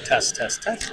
Test, test, test.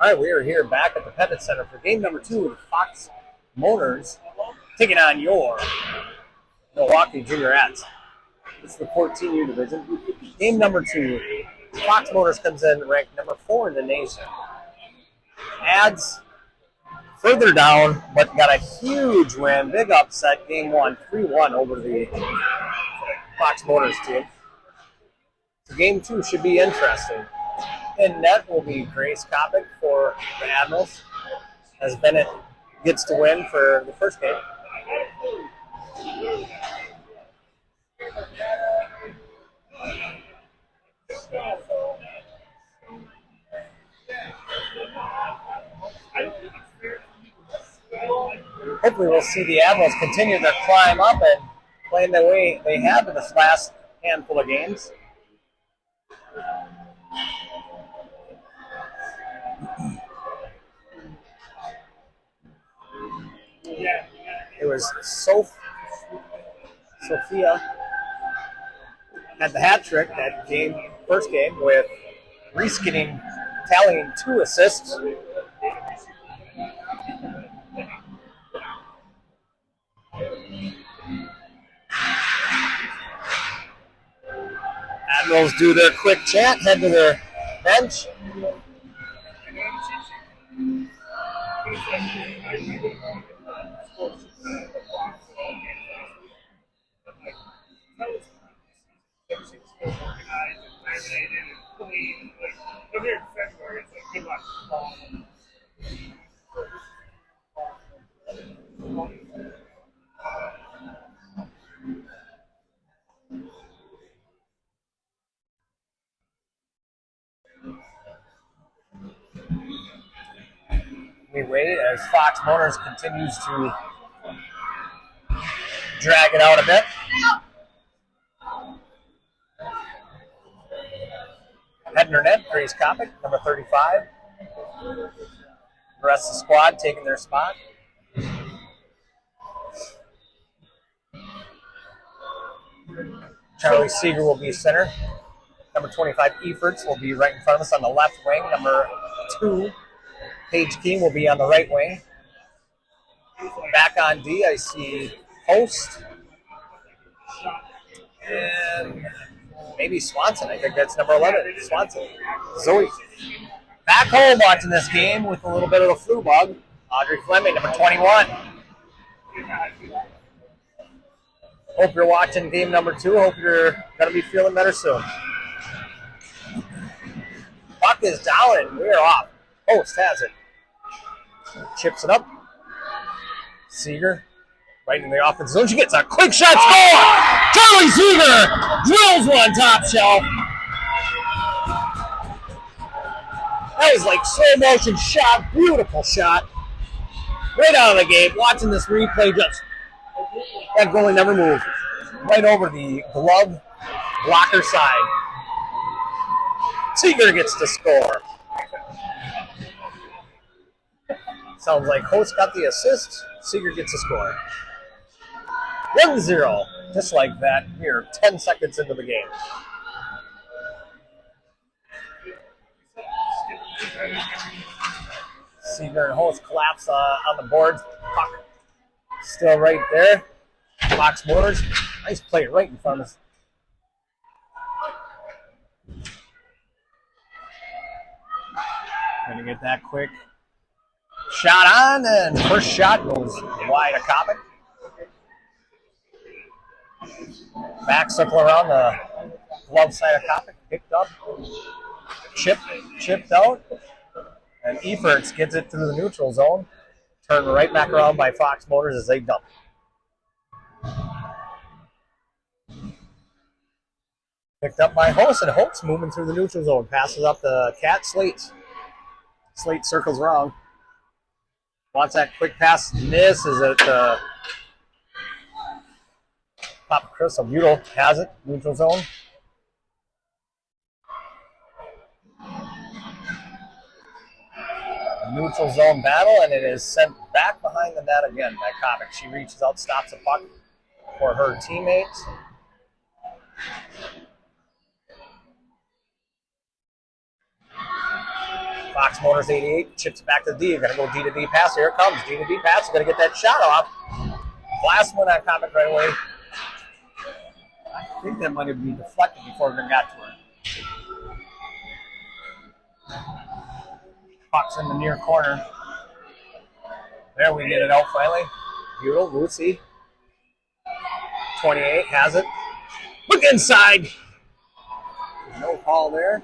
All right, we are here back at the Pettit Center for game number 2 of the Fox Motors taking on your Milwaukee Juniorettes. This is the 14U division. Game number 2. Fox Motors comes in ranked number 4 in the nation. Adds further down, but got a huge win. Big upset, game 1, 3-1 over the Fox Motors team. So game 2 should be interesting. In net will be Grace Kopic for the Admirals, as Bennett gets to win for the first game. Hopefully we'll see the Admirals continue their climb up and playing the way they have in this last handful of games. It was Sophia had the hat trick that first game, with Reese tallying 2 assists. Admirals do their quick chat, head to their bench. We wait as Fox Motors continues to drag it out a bit. Heading her net, Grace Kopic, number 35. The rest of the squad taking their spot. Charlie Seeger will be center. Number 25, Efforts, will be right in front of us on the left wing. Number 2, Paige King, will be on the right wing. Back on D, I see Post. And maybe Swanson. I think that's number 11, Swanson. Zoe. Back home watching this game with a little bit of the flu bug. Audrey Fleming, number 21. Hope you're watching game number 2. Hope you're going to be feeling better soon. Puck is down and we're off. Post has it. Chips it up. Seeger right in the offensive zone. She gets a quick shot. Score! Charlie Seeger drills one top shelf. That was like slow motion shot. Beautiful shot. Right out of the gate. Watching this replay, just that goalie never moved. Right over the glove blocker side. Seeger gets to score. Sounds like Host got the assist. Seeger gets a score. 1-0. Just like that here, 10 seconds into the game. Seeger and Host collapse on the boards. Puck still right there. Fox Motors. Nice play right in front of us. Gonna get that quick shot on, and first shot goes wide of Copic. Back circle around the glove side of Copic, picked up, chipped out, and Efforts gets it through the neutral zone, turned right back around by Fox Motors as they dump. Picked up by Host, and Hope's moving through the neutral zone, passes up to Cat Slate. Slate circles around. Wants that quick pass, misses it. Papa Chris Butyl has it, neutral zone. Neutral zone battle, and it is sent back behind the net again by Copic. She reaches out, stops the puck for her teammate. Fox Motors 88 chips back to D. Gonna go D to D pass. Here it comes. D to D pass. Gonna get that shot off. Last one on Copic right away. I think that might have been deflected before it got to her. Puck's in the near corner. There, we get it out finally. Butyl, Lucy. 28 has it. Look inside. No call there.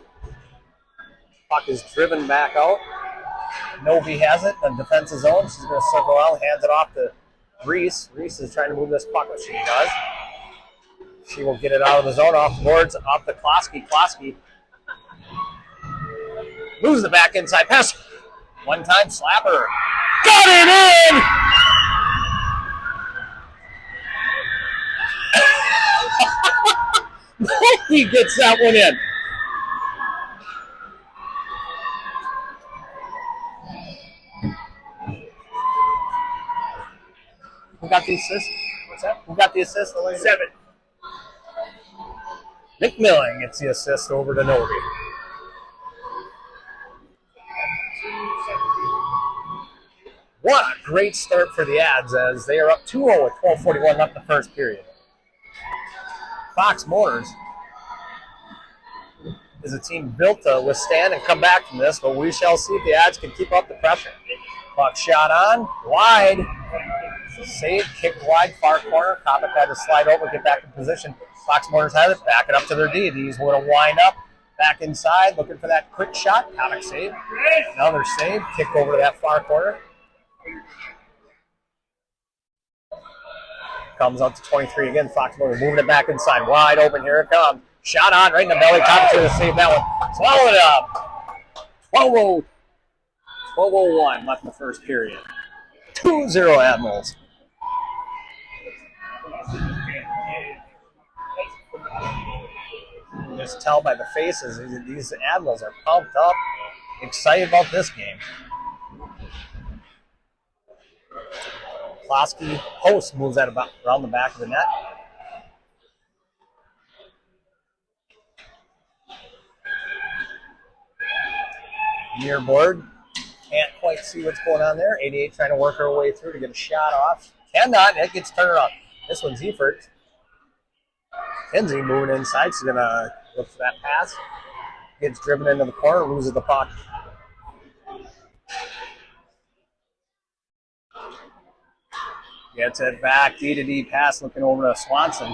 Puck is driven back out. Novi has it. The defensive zone. She's going to circle out, hands it off to Reese. Reese is trying to move this puck, which she does. She will get it out of the zone, off the boards, off the Klosky. Klosky moves the back inside pass. One time slapper. Got it in! He gets that one in. Who got the assist? What's that? Who got the assist? 7. Nick Milling gets the assist over to Novi. What a great start for the Ads as they are up 2-0 with 12:41 left in the first period. Fox Motors is a team built to withstand and come back from this, but we shall see if the Ads can keep up the pressure. Puck shot on, wide. Save, kicked wide, far corner. Copic had to slide over, get back in position. Fox Motors has it, back it up to their D. These will wind up, back inside, looking for that quick shot. Copic save. Another save, kick over to that far corner. Comes up to 23 again. Fox Motors moving it back inside, wide open. Here it comes. Shot on, right in the belly. Copic's going to save that one. Swallow it up. 12:01 left in the first period. 2-0 Admirals. You just tell by the faces, these Admirals are pumped up, excited about this game. Klosky Host moves that about around the back of the net. Near board. Can't quite see what's going on there. 88 trying to work her way through to get a shot off. Cannot. It gets turned around. This one's Efert. Kinsey moving inside. She's going to look for that pass. Gets driven into the corner. Loses the puck. Gets it back. D to D pass looking over to Swanson.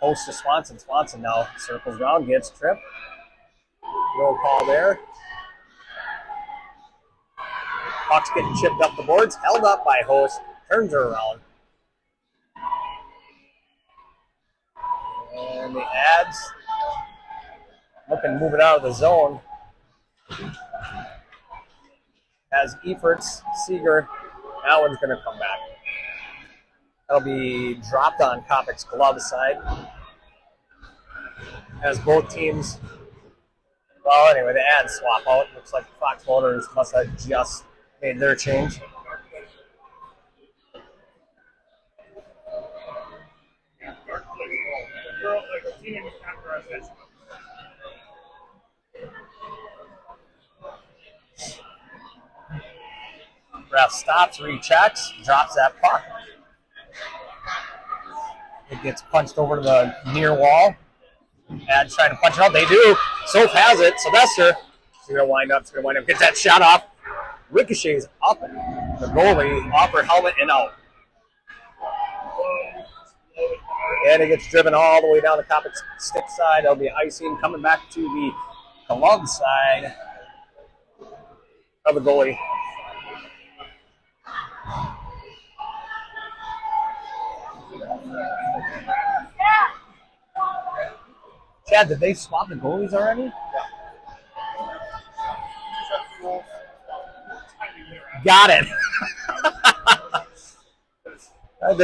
Host to Swanson. Swanson now circles around. Gets tripped. No call there. Puck's getting chipped up the boards, held up by Host, turns her around. And the Ads looking to move it out of the zone. As Eferts, Seeger, that one's going to come back. That'll be dropped on Copic's glove side. As both teams, well, anyway, the Ads swap out. Looks like Fox Motors must have just made their change. Ref stops, rechecks, drops that puck. It gets punched over to the near wall. Ads trying to punch it out. They do. Soph has it. Sylvester. She's going to wind up. She's going to wind up. Gets that shot off. Ricochets up. The goalie off her helmet and out. And it gets driven all the way down the Coppic stick side. There'll be icing coming back to the glove side of the goalie. Chad, did they swap the goalies already? Yeah. Got it.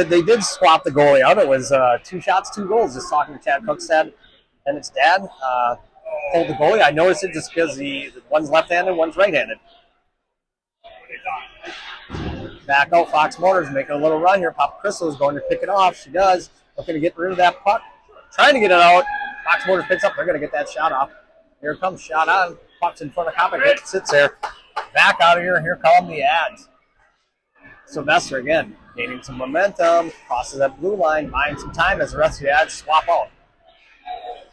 They did swap the goalie out. It was 2 shots, 2 goals. Just talking to Chad Cookstead and its dad. Pulled the goalie. I noticed it just because one's left-handed, one's right-handed. Back out, Fox Motors making a little run here. Papa Crystal is going to pick it off. She does. Looking to get rid of that puck. Trying to get it out. Fox Motors picks up. They're going to get that shot off. Here it comes. Shot on. Puck's in front of Coppic. It sits there. Back out of here. Here come the ads. Sylvester again gaining some momentum. Crosses that blue line. Buying some time as the rest of the ads swap out.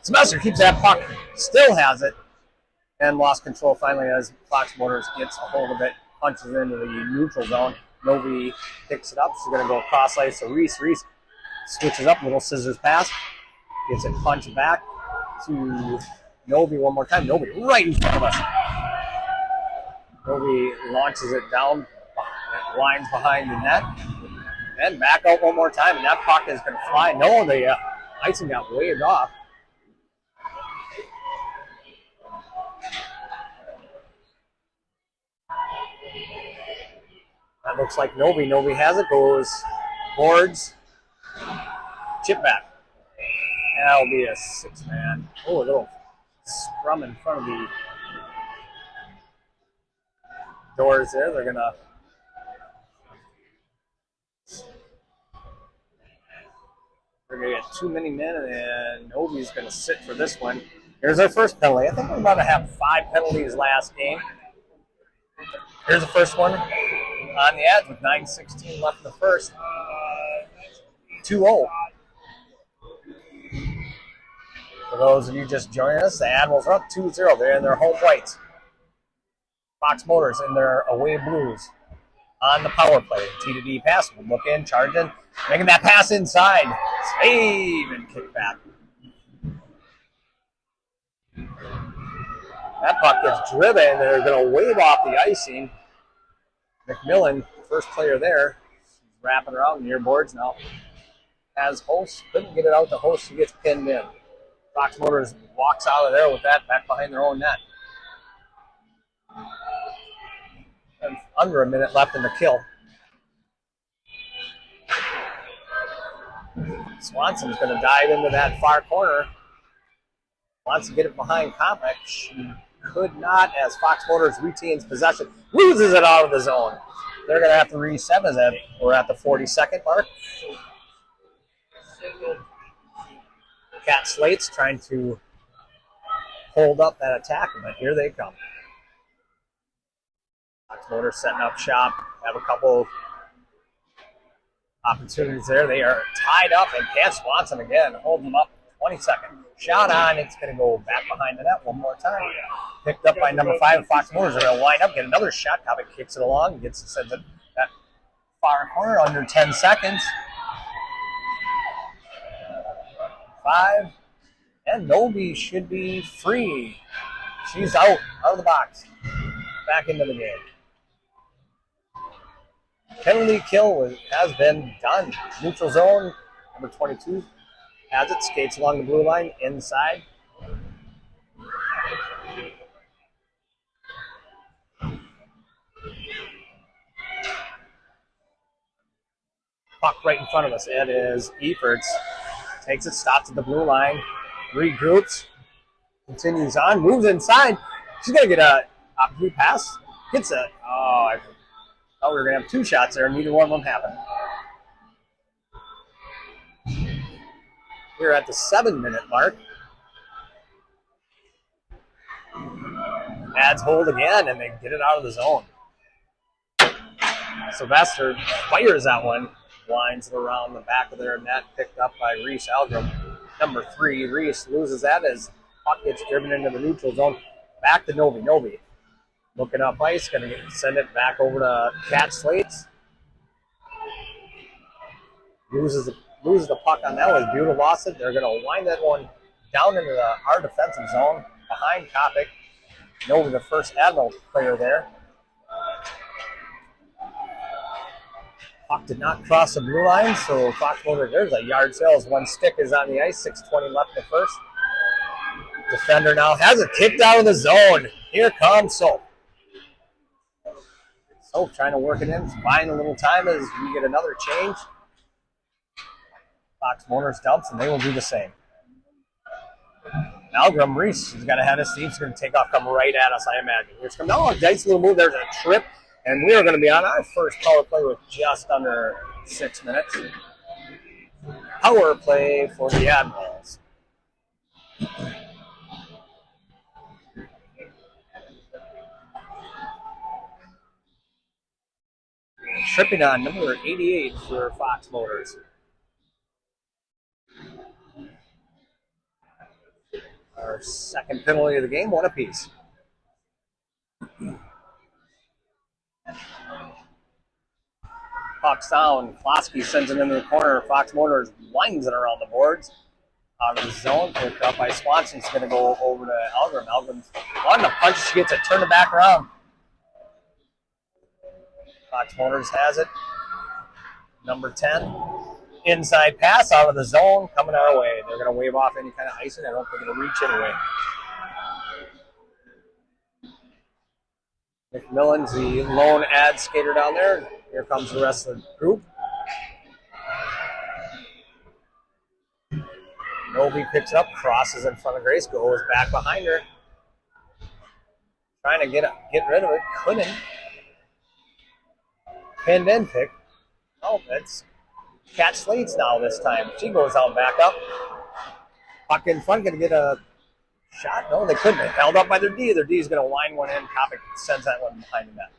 Sylvester keeps that puck. Still has it. And lost control finally as Fox Motors gets a hold of it. Punches into the neutral zone. Novi picks it up. She's going to go cross ice to Reese. Reese switches up. Little scissors pass. Gets it punched back to Novi one more time. Novi right in front of us. Novi launches it down. Lines behind the net. And back out one more time. And that puck is going to fly. No, the icing got waved off. That looks like Novi. Novi has it. Goes boards. Chip back. That'll be a 6-man. Oh, a little scrum in front of the doors there. They're going to get too many men, and Novi's going to sit for this one. Here's our first penalty. I think we're about to have 5 penalties last game. Here's the first one on the ads with 9:16 left in the first. 2-0. For those of you just joining us, the Admirals are up 2-0. They're in their home whites. Fox Motors in their away blues on the power play. T-to-D pass. We'll look in, charge in, making that pass inside. Save and kick back. That puck gets driven, and they're going to wave off the icing. McMillan, first player there, wrapping around near boards now. Has Host, couldn't get it out to Host. She gets pinned in. Fox Motors walks out of there with that back behind their own net. And under a minute left in the kill. Swanson's going to dive into that far corner. Wants to get it behind Coppic. She could not as Fox Motors retains possession. Loses it out of the zone. They're going to have to reset as we're at the 42nd mark. Cat Slate's trying to hold up that attack, but here they come. Fox Motors setting up shop. Have a couple of opportunities there. They are tied up, and Cat Swanson again holds them up. 22nd. Shot on. It's going to go back behind the net one more time. Picked up by number 5. Fox Motors are going to line up, get another shot. Coppic kicks it along, sends it that far corner under 10 seconds. 5. And Novi should be free. She's out of the box. Back into the game. Penalty kill has been done. Neutral zone, number 22. Has it, skates along the blue line, inside. Puck right in front of us. It is Efforts. Takes it, stops at the blue line, regroups, continues on, moves inside. She's going to get a opportunity pass. Hits it. Oh, I thought we were going to have 2 shots there. Neither one of them happened. We're at the 7-minute mark. Ads hold again, and they get it out of the zone. Sylvester fires that one. Winds it around the back of their net, picked up by Reese Algrim. Number 3, Reese loses that as puck gets driven into the neutral zone. Back to Novi. Novi Looking up ice, going to send it back over to Cat Slates. Loses the puck on that one. Buell lost it. They're going to wind that one down into our defensive zone behind Kopic. And over the first Admiral player there. Puck did not cross the blue line, so Fox Motor, there's a yard sale. One stick is on the ice, 6:20 left in the first. Defender now has it kicked out of the zone. Here comes Soap. Soap trying to work it in, buying a little time as we get another change. Fox Motors dumps, and they will do the same. Algram Reese has got ahead of Steve. He's going to take off, come right at us, I imagine. Here's come. Oh, a nice little move. There's a trip. And we are going to be on our first power play with just under 6 minutes. Power play for the Admirals. Tripping on number 88 for Fox Motors. Our second penalty of the game, one apiece. Puck's down. Klosky sends it into the corner. Fox Motors winds it around the boards. Out of the zone, picked up by Swanson. He's going to go over to Algram. Algram's wanting to punch. She gets it, turn it back around. Fox Motors has it. Number 10. Inside pass out of the zone, coming our way. They're going to wave off any kind of icing. I don't think it'll reach anyway. McMillan's the lone ad skater down there. Here comes the rest of the group. Novi picks it up, crosses in front of Grace, goes back behind her. Trying to get rid of it, couldn't. Pinned in pick. Oh, that's Cat Slates now this time. She goes out back up. Puck in front, going to get a shot. No, they couldn't. They held up by their D. Their D is going to wind one in. Kopic sends that one behind the net.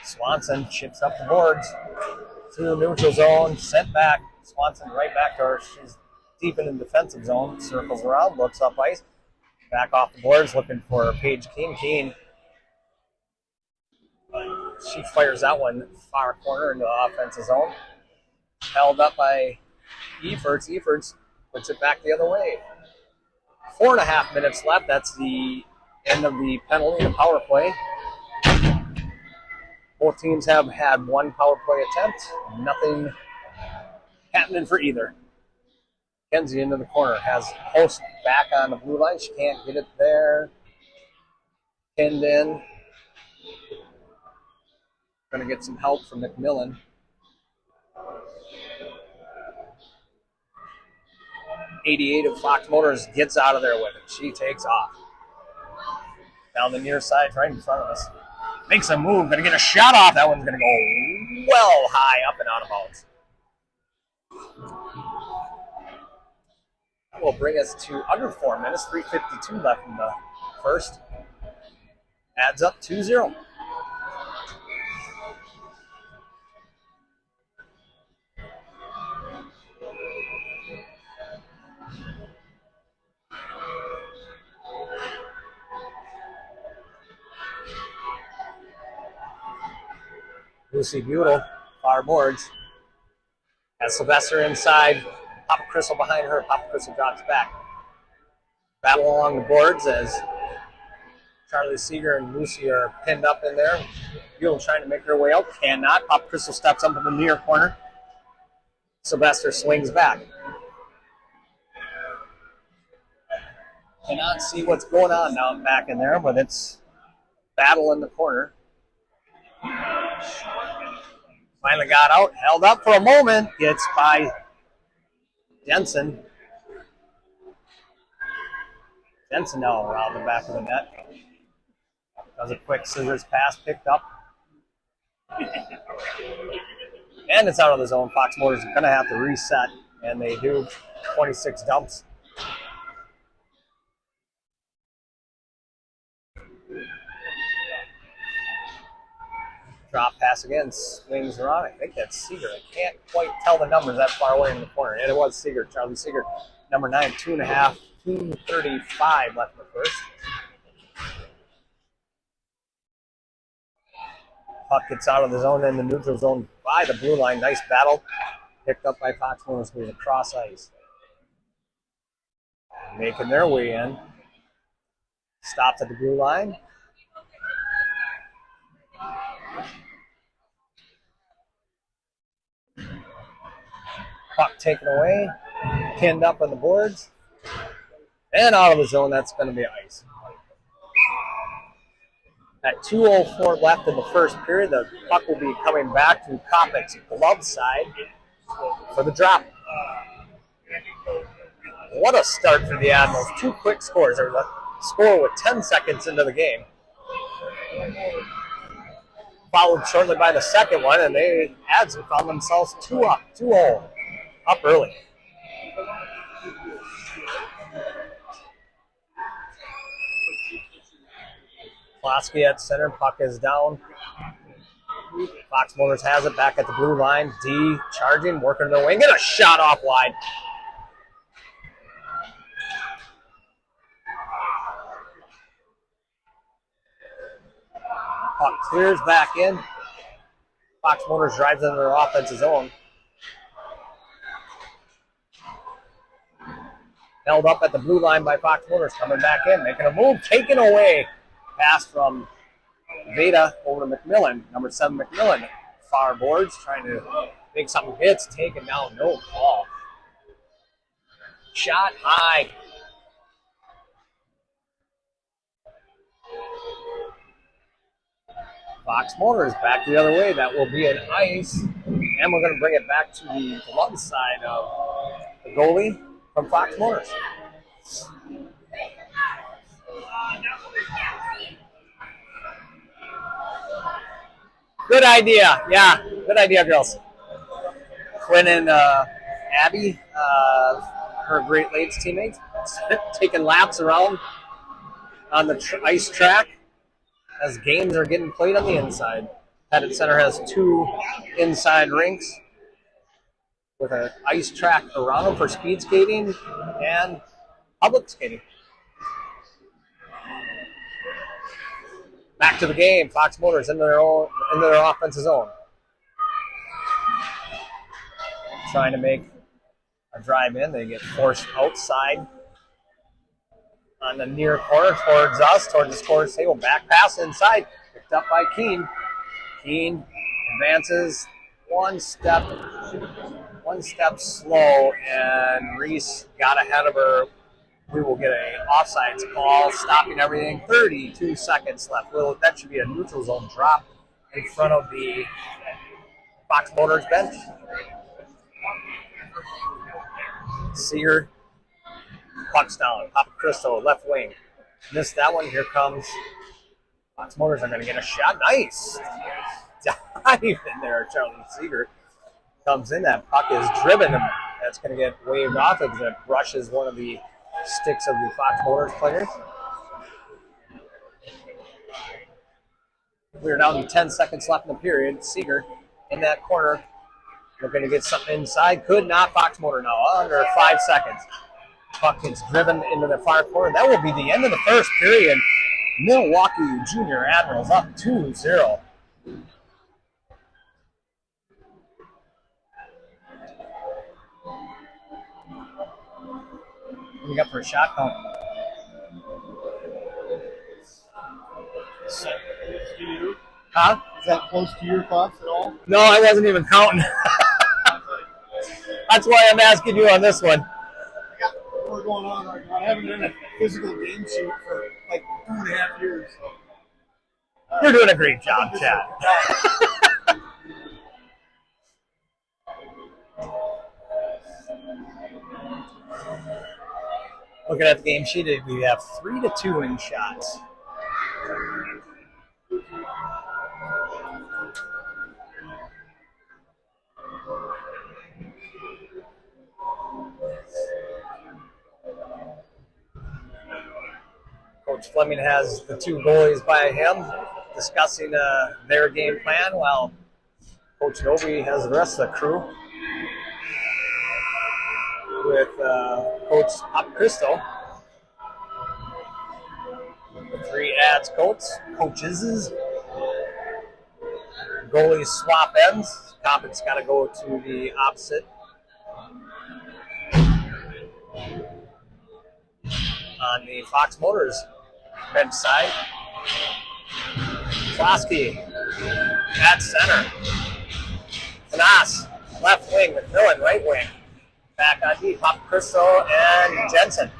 Swanson chips up the boards through the neutral zone, sent back. Swanson right back to her. She's deep in the defensive zone. Circles around, looks up ice. Back off the boards, looking for Paige Keene. Keene. She fires that one far corner into the offensive zone. Held up by Efforts. Efforts puts it back the other way. 4.5 minutes left. That's the end of the penalty, the power play. Both teams have had one power play attempt. Nothing happening for either. Kenzie into the corner. Has Host back on the blue line. She can't get it there. Pinned in. Going to get some help from McMillan. '88 of Fox Motors gets out of there with it. She takes off. Down the near side, right in front of us. Makes a move. Going to get a shot off. That one's going to go well high up and out of bounds. That will bring us to under 4 minutes. 3:52 left in the first. Adds up 2-0. Lucy Buell, far boards. Has Sylvester inside. Papa Crystal behind her. Papa Crystal drops back. Battle along the boards as Charlie Seeger and Lucy are pinned up in there. Buell trying to make her way out. Cannot. Papa Crystal steps up in the near corner. Sylvester swings back. Cannot see what's going on now back in there, but it's battle in the corner. Finally got out, held up for a moment, gets by Jensen. Jensen now around the back of the net. Does a quick scissors pass, picked up. And it's out of the zone. Fox Motors are going to have to reset, and they do. 26 dumps. Drop pass again, swings around. I think that's Seeger. I can't quite tell the numbers that far away in the corner. And it was Seeger, Charlie Seeger, number 9, 2.5, 2:35 left in the first. Puck gets out of the zone in the neutral zone by the blue line. Nice battle. Picked up by Fox Motors, goes across ice. Making their way in. Stopped at the blue line. Puck taken away. Pinned up on the boards. And out of the zone, that's going to be ice. At 2:04 left in the first period, the puck will be coming back to Kopek's glove side for the drop. What a start for the Admirals. 2 quick scores. There's a score with 10 seconds into the game. Followed shortly by the second one, and the Ads found themselves 2-0, up early. Klosky at center, puck is down. Fox Motors has it back at the blue line. D charging, working their wing, and a shot off wide. Puck clears back in. Fox Motors drives into their offensive zone. Held up at the blue line by Fox Motors, coming back in, making a move, taken away. Pass from Veda over to McMillan. Number 7, McMillan. Far boards, trying to make something hits, taken down, no call. Shot high. Fox Motors back the other way. That will be an ice. And we're going to bring it back to the glove side of the goalie from Fox Motors. Good idea. Yeah, good idea, girls. Quinn and Abby, her Great Lakes teammates, taking laps around on the ice track as games are getting played on the inside. Pettit Center has 2 inside rinks with an ice track around them for speed skating and public skating. Back to the game. Fox Motors into their offensive zone. Trying to make a drive in. They get forced outside on the near corner towards us, towards the scorer's table. Back pass inside. Picked up by Keene. Keene advances one step slow, and Reese got ahead of her. We will get an offsides call, stopping everything. 32 seconds left. That should be a neutral zone drop in front of the Fox Motors bench. Sear, puck's down. Papa Cristo, left wing. Missed that one. Here comes Fox Motors are going to get a shot. Nice dive in there. Charlie Seeger comes in. That puck is driven. That's going to get waved off as it brushes one of the sticks of the Fox Motors players. We're down to 10 seconds left in the period. Seeger in that corner. Looking to get something inside. Could not. Fox Motor now under 5 seconds. Puck gets driven into the far corner. That will be the end of the first period. Milwaukee Junior Admirals up 2-0. We got for a shot count. Huh? Is that close to your thoughts at all? No, I wasn't even counting. That's why I'm asking you on this one. I got more going on right now. I haven't done a physical game sheet for like 2.5 years. So. You're doing a great job, Chad. Looking at the game sheet, we have 3-2 in shots. Coach Fleming has the 2 goalies by him discussing their game plan, while Coach Novi has the rest of the crew with Coach Pop Cristo. The 3 ads coaches. Goalies swap ends. Coppin's got to go to the opposite. On the Fox Motors bench side. Klosky at center. Panas, left wing. McMillan, right wing. Back on D. Pop Crystal and Jensen.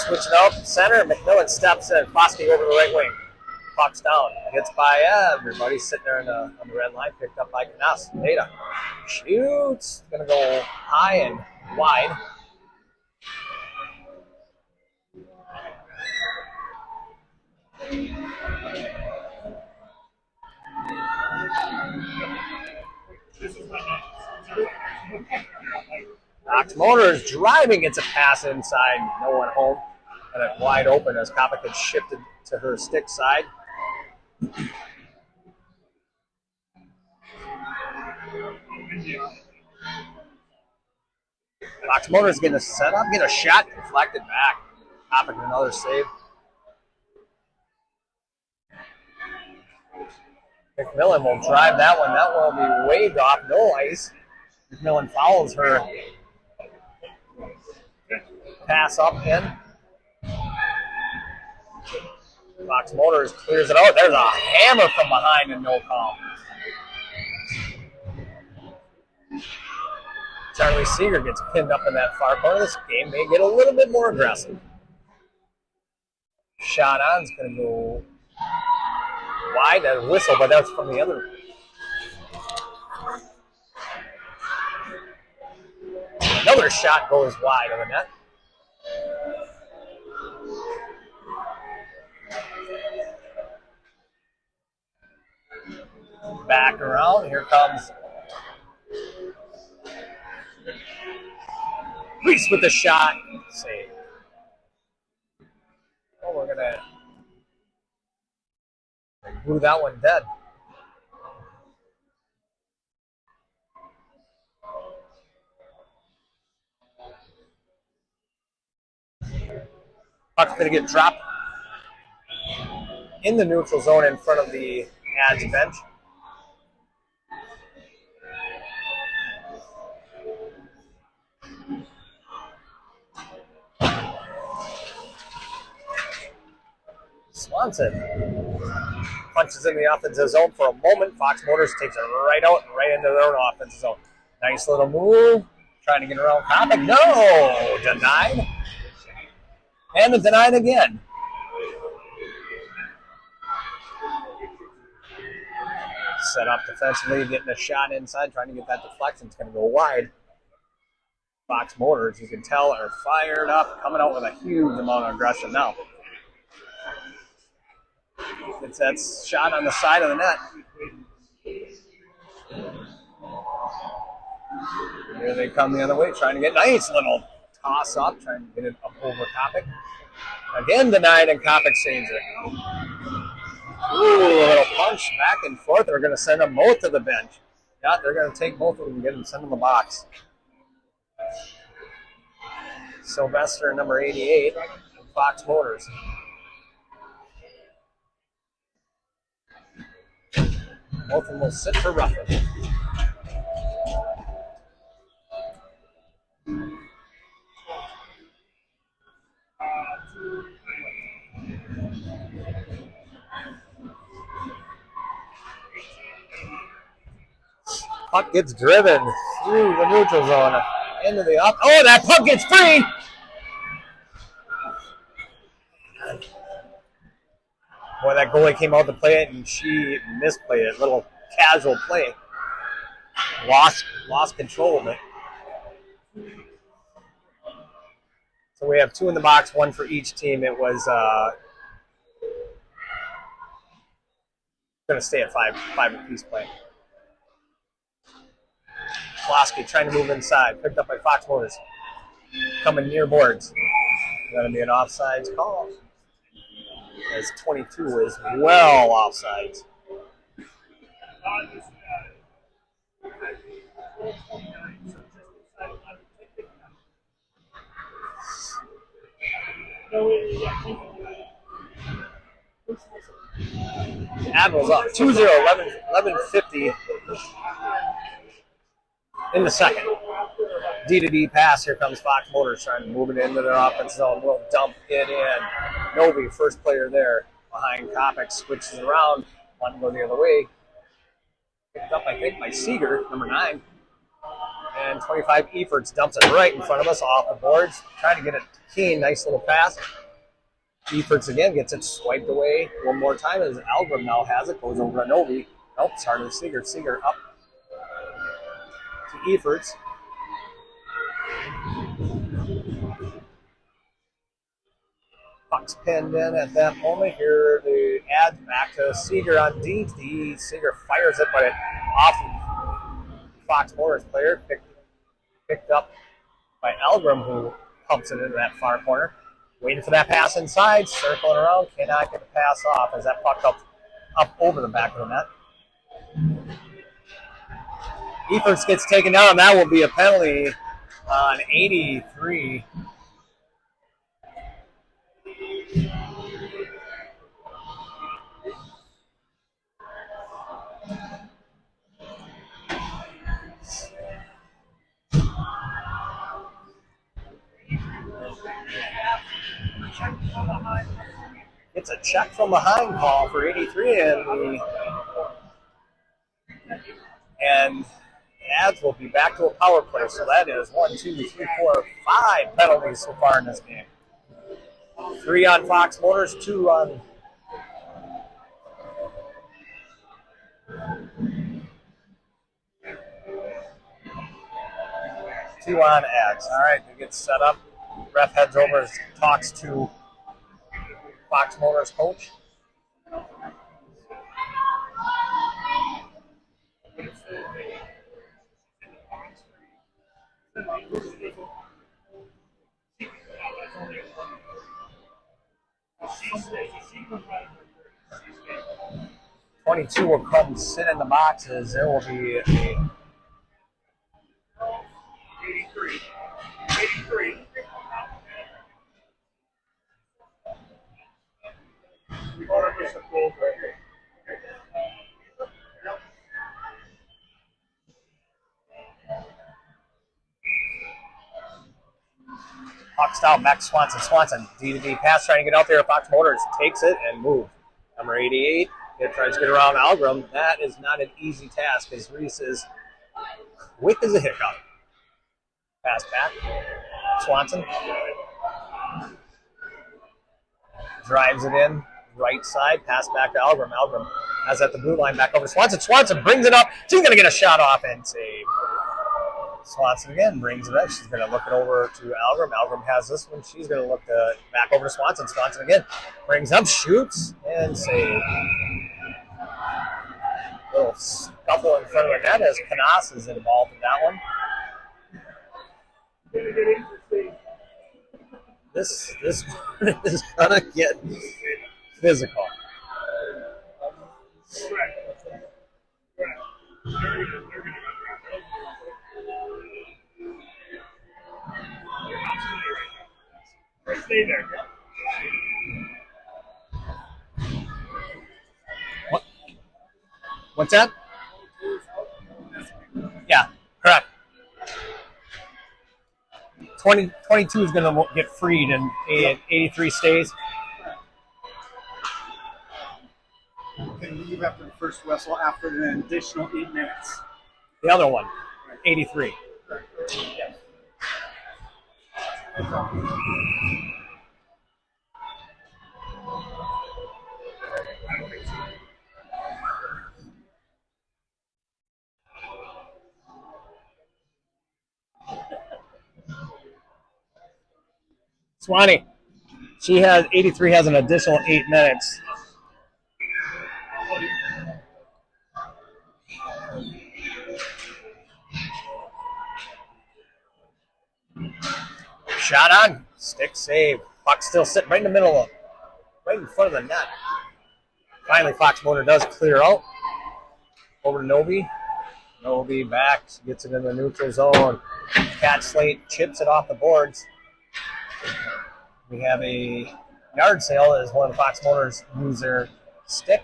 Switching out center, McMillan steps in. Klosky over the right wing. Puck's down. Gets by everybody sitting there on the red line. Picked up by Knaus. Data. Shoots. Going to go high and wide. Fox Motors driving, gets a pass inside, no one home, and it wide open as Kopic had shifted to her stick side. Fox Motors getting a setup, get a shot deflected back. Kopic another save. McMillan will drive that one. That one will be waved off, no ice. McMillan follows her pass up in. Fox Motors clears it out. There's a hammer from behind and no call. Charlie Seeger gets pinned up in that far corner. This game may get a little bit more aggressive. Shot on is going to go wide. That whistle, but that's from the other. Another shot goes wide of the net. Back around. Here comes Reese with the shot. Save. Oh, we're going to glue that one dead. Puck's going to get dropped in the neutral zone in front of the Ads bench. Swanson punches in the offensive zone for a moment. Fox Motors takes it right out and right into their own offensive zone. Nice little move. Trying to get around Kopic. No! Denied. And the denied again. Set up defensively, getting a shot inside, trying to get that deflection. It's going to go wide. Fox Motors, you can tell, are fired up, coming out with a huge amount of aggression now. It's that shot on the side of the net. Here they come the other way, trying to get nice little toss up, trying to get it up over Kopic. Again denied, and Kopic saves it. Ooh, a little punch back and forth. They're going to send them both to the bench. Yeah, they're going to take both of them and get them sent in the box. Sylvester, number 88, Fox Motors. Both of them will sit for roughing. Puck gets driven through the neutral zone into the up. Oh, that puck gets free! Boy, that goalie came out to play it, and she misplayed it. Little casual play. Lost control of it. So we have two in the box, one for each team. It was going to stay at five apiece play. Klosky trying to move inside. Picked up by Fox Motors. Coming near boards. Going to be an offsides call. as 22 is well offsides. Admirals up 2-0, 11:50 in the second. D-to-D pass. Here comes Fox Motors trying to move it into their offense zone. Will dump it in. Novi, first player there behind Kopic, switches around. Want to go the other way. Picked up, I think, by Seeger, number 9. And 25 Efforts dumps it right in front of us off the boards. Trying to get it to Keene. Nice little pass. Efforts again gets it swiped away one more time as Algram now has it. Goes over to Novi. Nope, started with Seeger. Seeger up to Efforts. Puck's pinned in at that moment. Here the ad back to Seeger on D. Seeger fires it, but it off Fox Motors player. Picked up by Algram, who pumps it into that far corner. Waiting for that pass inside, circling around, cannot get the pass off as that puck up over the back of the net. Efforts gets taken down, and that will be a penalty on 83. It's a check from behind call for 83, and Ads will be back to a power play. So that is 1, 2, 3, 4, 5 penalties so far in this game. 3 on Fox Motors, 2 on Ads. All right, it gets set up. Ref heads over, talks to Fox Motors coach. "22 will come sit in the boxes. There will be a 83. Puck's down, back to Swanson. Swanson, D-to-D pass, trying to get out there. Fox Motors takes it and moves. Number 88, it tries to get around Algram. That is not an easy task as Reese is quick as a hiccup. Pass back. Swanson drives it in, right side, pass back to Algram. Algram has at the blue line, back over to Swanson. Swanson brings it up. She's going to get a shot off and save. Swanson again brings it up. She's going to look it over to Algram. Algram has this one. She's going to look back over to Swanson. Swanson again brings up, shoots, and save. Little scuffle in front of the net as Canas is involved in that one. This is going to get physical. Stay there. What's that? Yeah, correct. 22 is going to get freed, and 83 stays. Can leave after the first whistle after an additional 8 minutes. The other one, 83. Yeah. Swanee, 83 has an additional 8 minutes. Shot on, stick save. Puck still sitting right in the middle right in front of the net. Finally, Fox Motor does clear out. Over to Novi. Novi back, gets it in the neutral zone. Cat Slate chips it off the boards. We have a yard sale as one of the Fox Motors use their stick.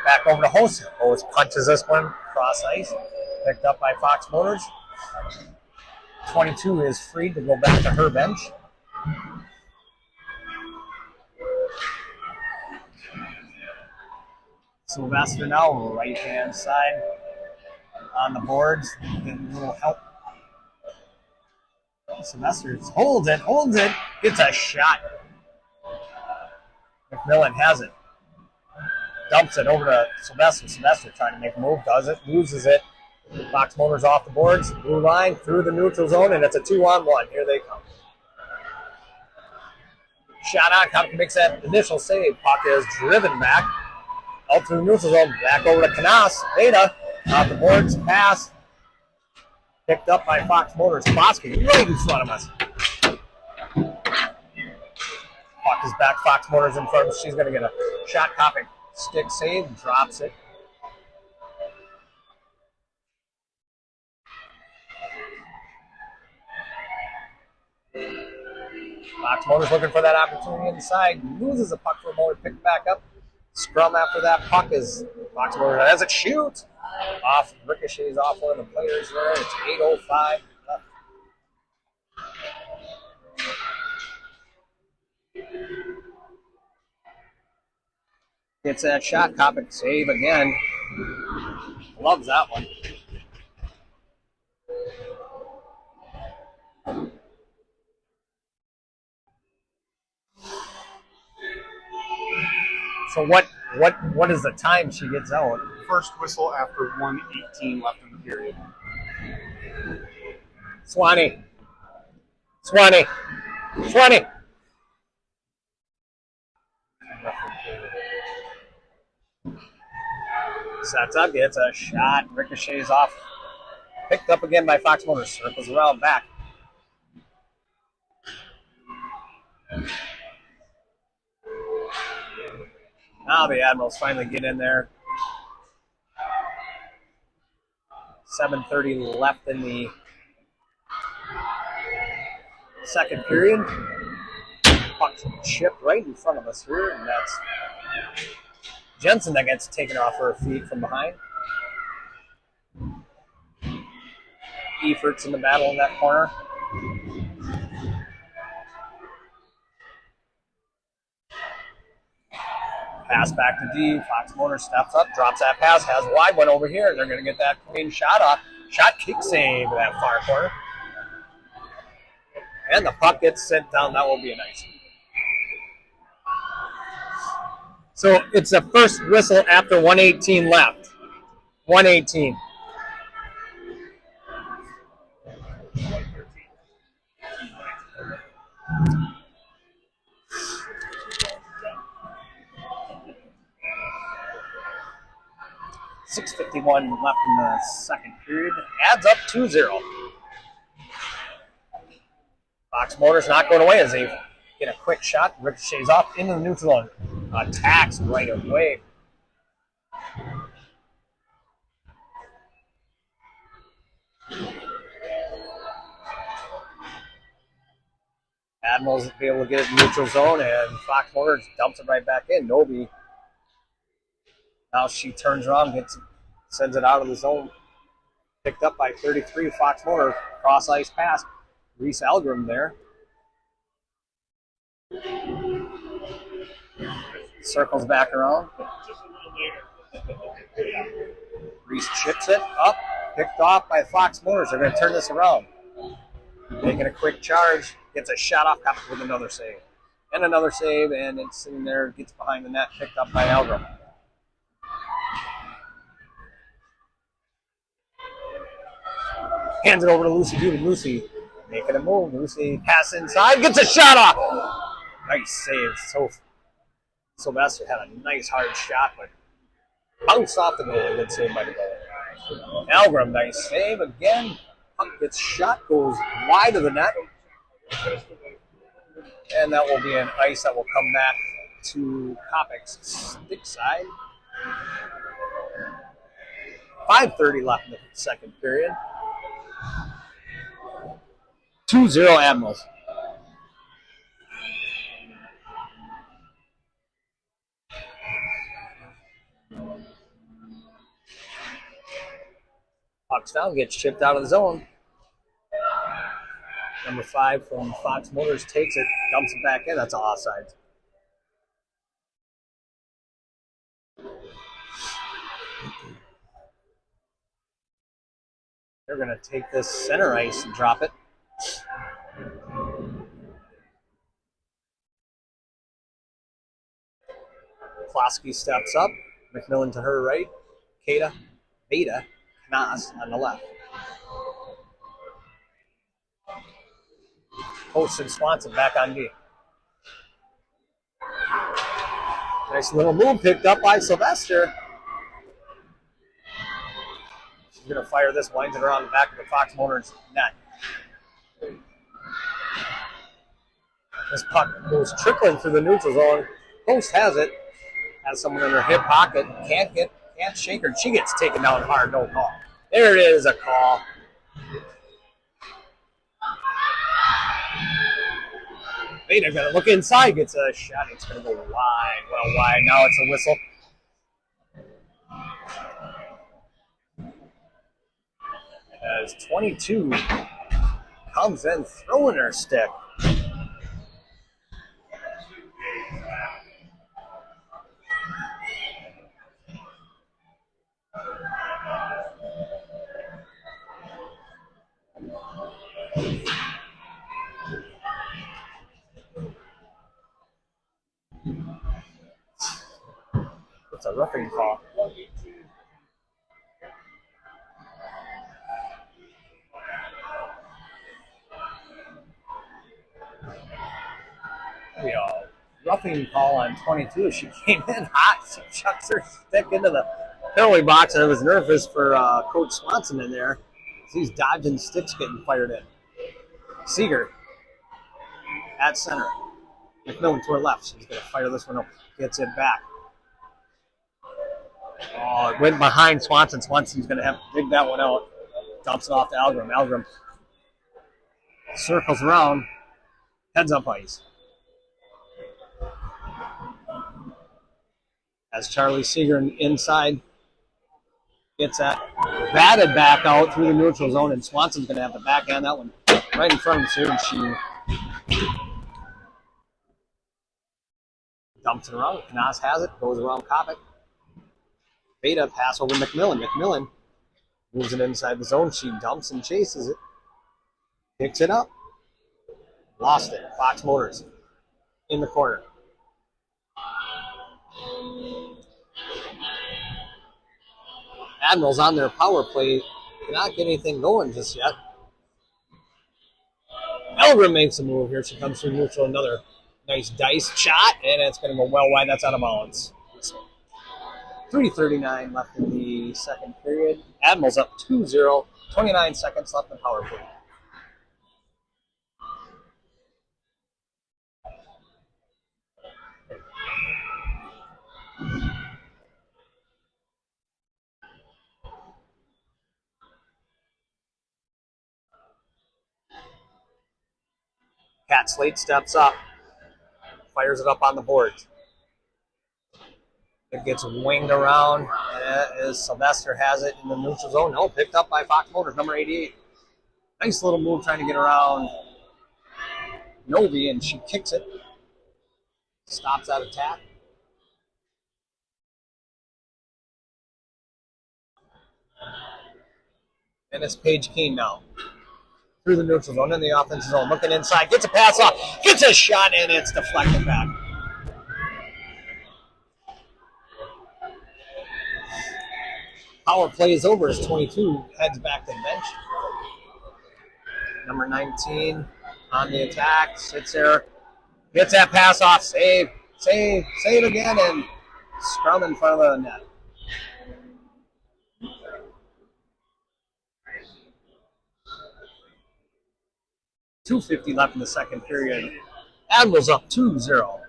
Back over to Hose. Hose punches this one cross ice. Picked up by Fox Motors. 22 is free to go back to her bench. Sylvester now, right-hand side on the boards, getting a little help. Sylvester holds it, gets a shot. McMillan has it. Dumps it over to Sylvester. Sylvester trying to make a move, does it, loses it. Fox Motors off the boards, blue line, through the neutral zone, and it's a 2-on-1. Here they come. Shot on, Kopka makes that initial save. Puck is driven back. Out through the neutral zone, back over to Canas. Veda, off the boards, pass. Picked up by Fox Motors. Klosky right in front of us. Puck is back, Fox Motors in front of us. She's going to get a shot copy. Stick save, drops it. Fox Motors looking for that opportunity inside. Loses the puck for a moment, picked back up. Scrum after that puck is Fox Motors as it shoots. Off, ricochets off one of the players there. It's 8:05 left. Gets that shot, Koppick save again. Loves that one. So what is the time she gets out? First whistle after 1:18 left in the period. Swanee. Sets up, gets a shot, ricochets off. Picked up again by Fox Motors, circles around back. Now the Admirals finally get in there. 7:30 left in the second period. Puck chipped right in front of us here, and that's Jensen that gets taken off her feet from behind. Efforts in the battle in that corner. Pass back to D. Fox Motor steps up, drops that pass, has a wide one over here. They're going to get that clean shot off. Shot kick save in that far corner. And the puck gets sent down. That will be a nice one. So it's the first whistle after 1:18 left. 1:18. .6:51 left in the second period. Adds up 2-0. Fox Motors not going away as they get a quick shot. Ricochets off into the neutral zone. Attacks right away. Admirals will be able to get it in neutral zone, and Fox Motors dumps it right back in. Novi. Now she turns around, sends it out of the zone. Picked up by 33, Fox Motor. Cross ice pass. Reese Algrim there. Circles back around. Reese chips it up. Picked off by Fox Motors. They're going to turn this around. Making a quick charge. Gets a shot off Koppick with another save. And another save, and it's sitting there. Gets behind the net. Picked up by Algrim. Hands it over to Lucy Dugan. Lucy making a move. Lucy pass inside. Gets a shot off. Nice save. So Sylvester had a nice hard shot, but bounced off the goal. Good save by the goal. Algrim, nice save again. Puck gets shot, goes wide of the net. And that will be an ice that will come back to Kopek's stick side. 5:30 left in the second period. 2-0 Admirals. Puck's down, gets chipped out of the zone. Number 5 from Fox Motors takes it, dumps it back in. That's an offside. They're going to take this center ice and drop it. Klosky steps up. McMillan to her right. Beta, Knas on the left. Post and Swanson back on D. Nice little move picked up by Sylvester. She's going to fire this, winds it around the back of the Fox Motors net. This puck goes trickling through the neutral zone. Post has it. Has someone in her hip pocket. Can't shake her. She gets taken down hard. No call. There it is, a call. Beta going to look inside. Gets a shot. It's going to go wide. Well, wide. Now it's a whistle. As 22 comes in throwing her stick. It's a roughing call. Roughing call on 22. She came in hot. She chucks her stick into the penalty box, and I was nervous for Coach Swanson in there. He's dodging sticks getting fired in. Seeger at center. McMillan to her left. She's going to fire this one up. Gets it back. Oh, it went behind Swanson. Swanson's going to have to dig that one out. Dumps it off to Algram. Algram circles around. Heads up ice. As Charlie Seeger inside gets that batted back out through the neutral zone, and Swanson's going to have to backhand that one right in front of us here, and she dumps it around. Knas has it, goes around Kopek. Beta pass over McMillan. McMillan moves it inside the zone. She dumps and chases it. Picks it up. Lost it. Fox Motors in the corner. Admirals on their power play cannot get anything going just yet. Elgrim makes a move here. She comes through neutral. Another nice dice shot, and it's going to go well wide. That's out of bounds. 3:39 left in the second period. Admirals up 2-0. 29 seconds left in the power play. Cat Slate steps up, fires it up on the boards. It gets winged around, and as Sylvester has it in the neutral zone. No, picked up by Fox Motors, number 88. Nice little move trying to get around Novi, and she kicks it. Stops that attack. And it's Paige Keene now. Through the neutral zone in the offensive zone. Looking inside. Gets a pass off. Gets a shot, and it's deflected back. Power play is over as 22 heads back to the bench. Number 19 on the attack. Sits there. Gets that pass off. Save it again, and scrum in front of the net. .250 left in the second period. Admirals up 2-0.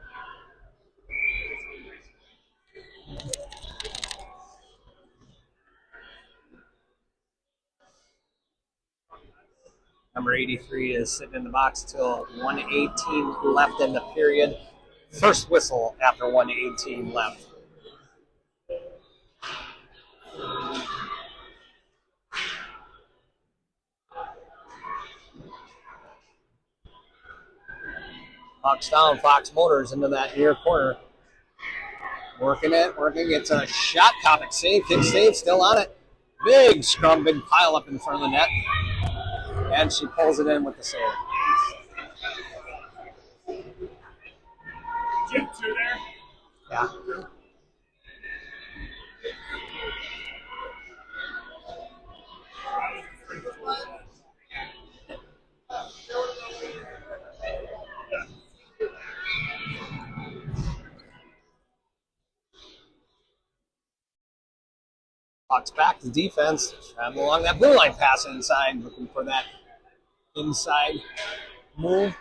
Number 83 is sitting in the box till 1:18 left in the period. First whistle after 1:18 left. Puck's down, Fox Motors into that near corner. Working. It's a shot. Kopic save, kick save, still on it. Big scrum, big pile up in front of the net. And she pulls it in with the save. Jim, two there. Yeah. Puck's back to defense. Traveling along that blue line, pass inside, looking for that inside move.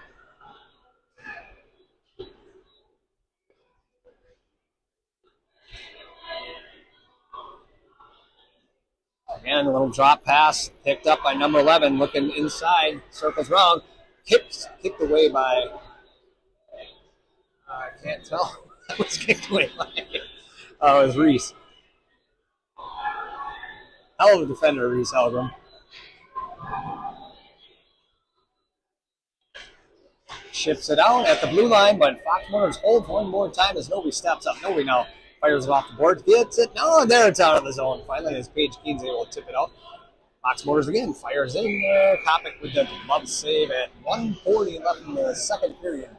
Again, a little drop pass, picked up by number 11, looking inside, circles round, kicked away by, I can't tell. That was kicked away by, it was Reese. Hell of a defender, Reese Helgrim. Shifts it out at the blue line, but Fox Motors holds one more time as Novi steps up. Novi now fires it off the board, gets it. No, there it's out of the zone. Finally, as Paige Keen's able to tip it out. Fox Motors again fires in there. Kopic with the glove save at 1:40 left in the second period.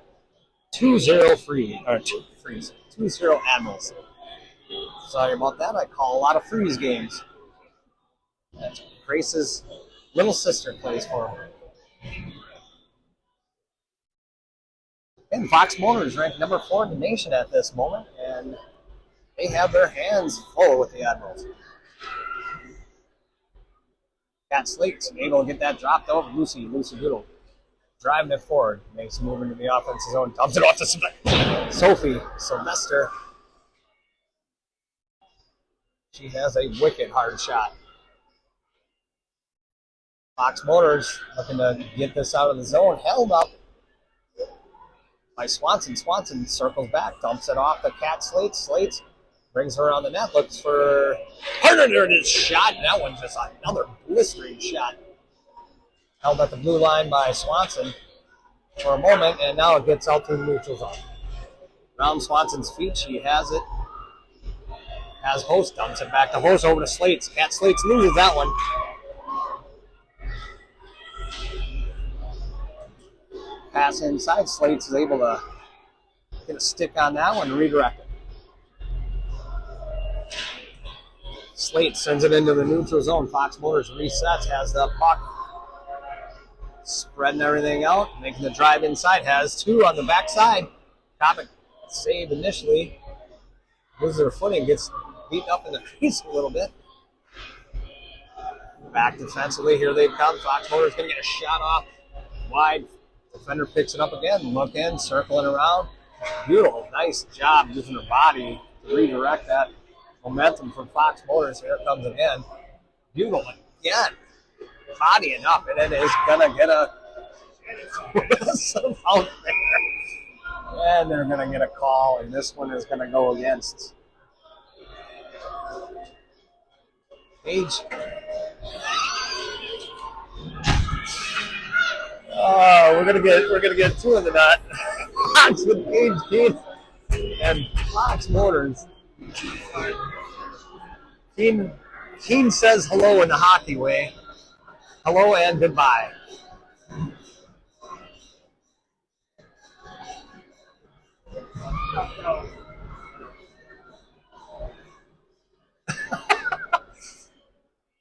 2-0 2-0 Admirals. Sorry about that. I call a lot of freeze games. That's Grace's little sister plays for him. And Fox Motors ranked number 4 in the nation at this moment, and they have their hands full with the Admirals. Cat Slate's able to get that dropped over. Lucy Goodall driving it forward. Makes a move into the offensive zone. Dumps it off to Sophie Sylvester. She has a wicked hard shot. Fox Motors looking to get this out of the zone. Held up by Swanson. Swanson circles back, dumps it off to Cat Slate. Slate brings her on the net, looks for Harder shot. And that one's just another blistering shot. Held at the blue line by Swanson for a moment, and now it gets out to the neutral zone. Around Swanson's feet, she has it. Has Host, dumps it back to Host over to Slates. Cat Slates loses that one. Pass inside. Slates is able to get a stick on that one and redirect it. Slate sends it into the neutral zone. Fox Motors resets, has the puck. Spreading everything out, making the drive inside. Has two on the backside. Kopic saved initially. Loses her footing, gets beaten up in the crease a little bit. Back defensively, here they come. Fox Motors going to get a shot off wide. Defender picks it up again, look in, circling around. Beautiful, nice job using her body to redirect that momentum from Fox Motors. Here it comes again. Beautiful again. Bodying up, and it is going to get a whistle out there. And they're going to get a call, and this one is going to go against Paige. Oh, we're gonna get two in the nut. Fox with Paige Keen and Fox Motors. Keen says hello in the hockey way. Hello and goodbye.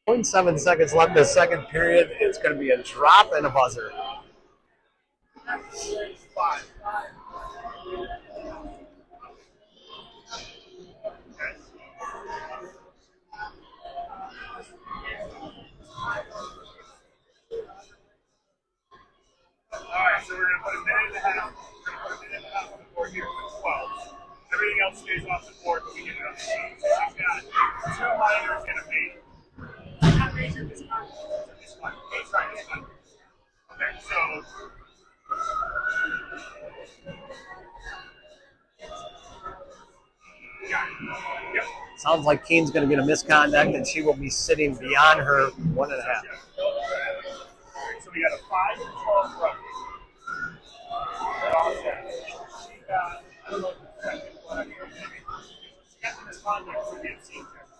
.7 seconds left in the second period. It's going to be a drop and a buzzer. All right, so we're going to put a minute and a half. and a half on the board here for 12. Everything else stays off the board, but we get it on the sheet. So she's got 2 minors and a major. Not major this time. This one. Sorry, this one. Okay, so. Got it. Yep. Sounds like Keen's going to get a misconduct, and she will be sitting beyond her 1.5. Alright, so we got a 5 and 12 run. They're all set. She got, I don't know if it's second, whatever. She got the misconduct for the obscene test.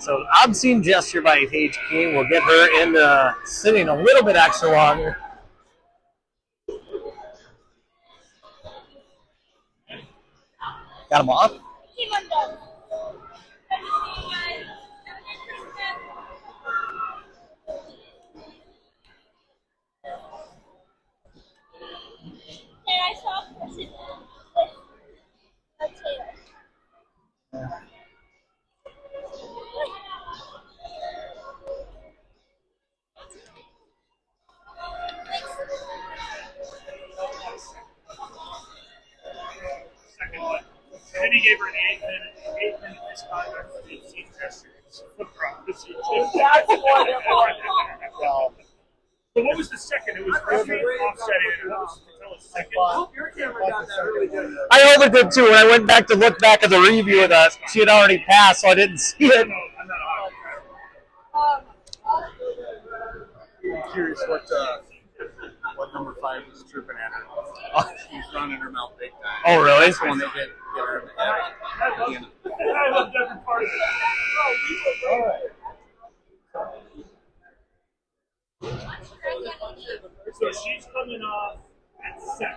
So obscene gesture by Paige Keen will get her into sitting a little bit extra longer. Got him off? And I saw a person with a tail. Second one. And then he gave her an 8-minute misconduct for the obscene gesture. Flip her off the seat. That's wonderful. But what was the second? It was Ruby offsetting it. What was the second? Your camera got that really good. I overdid too. When I went back to look back at the review of that, she had already passed, so I didn't see it. No, I'm not on. I'm curious what number 5 was tripping at her. She's running her mouth big time. Oh, really? That's the one that get her in the head at the end. I love different part of it. All right. So she's coming off at 7.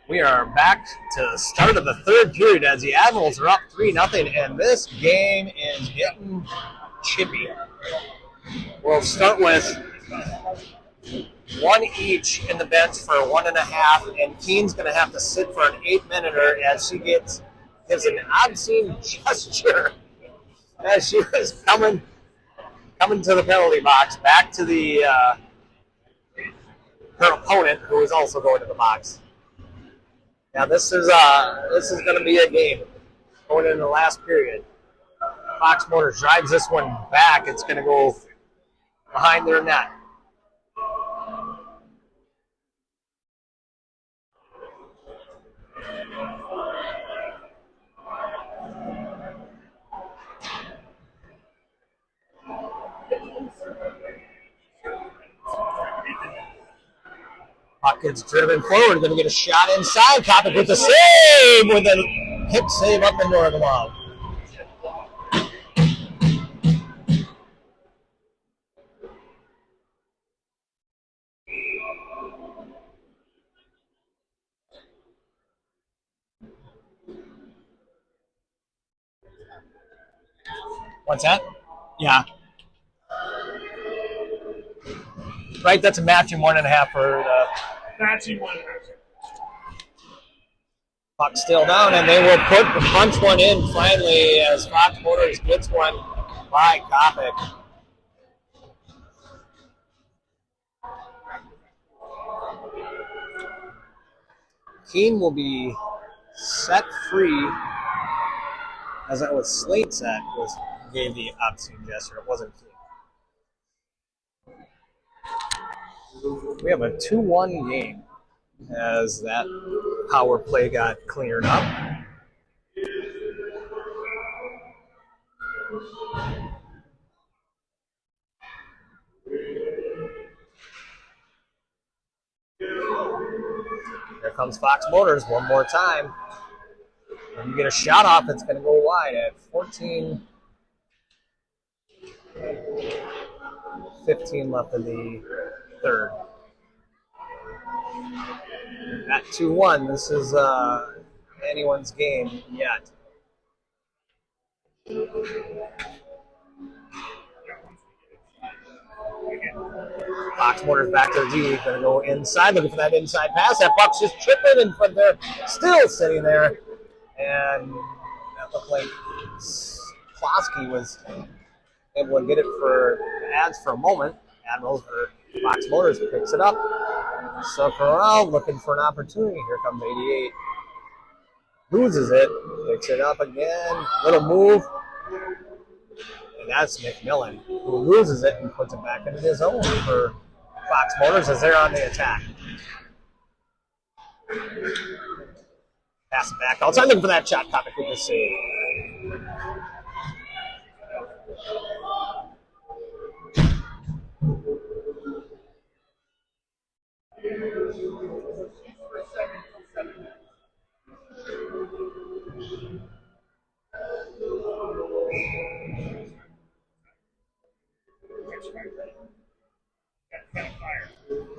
We are back to the start of the third period as the Admirals are up 3-0, and this game is getting chippy. We'll start with 1 each in the bench for 1.5, and Keen's going to have to sit for an 8-minute as she gives an obscene gesture as she was coming to the penalty box, back to the her opponent, who is also going to the box. Now this is going to be a game going into the last period. Fox Motors drives this one back. It's going to go behind their net. Puck gets driven forward. Going to get a shot inside. Kopic with the save, with a hip save up into the glove. What's that? Yeah. Right, that's a matching 1.5 for the Matching 1.5. puck still down, and they will punch one in finally as Fox Motors gets one by Kopic. Keen will be set free, as that was Slate set gave the obscene gesture. It wasn't Keen. We have a 2-1 game as that power play got cleared up. Here comes Fox Motors one more time. When you get a shot off, it's going to go wide at 14-15 left in the third. At 2-1, this is anyone's game yet. Fox Motors back to the D, going to go inside, looking for that inside pass. That puck's just tripping in front there, still sitting there. And that looked like Klosky was able to get it for ads for a moment. Admirals or Fox Motors picks it up. Circle around, looking for an opportunity. Here comes 88. Loses it, picks it up again. Little move. And that's McMillan, who loses it and puts it back into his own for Fox Motors as they're on the attack. Pass it back outside, looking for that shot. Comic with the save.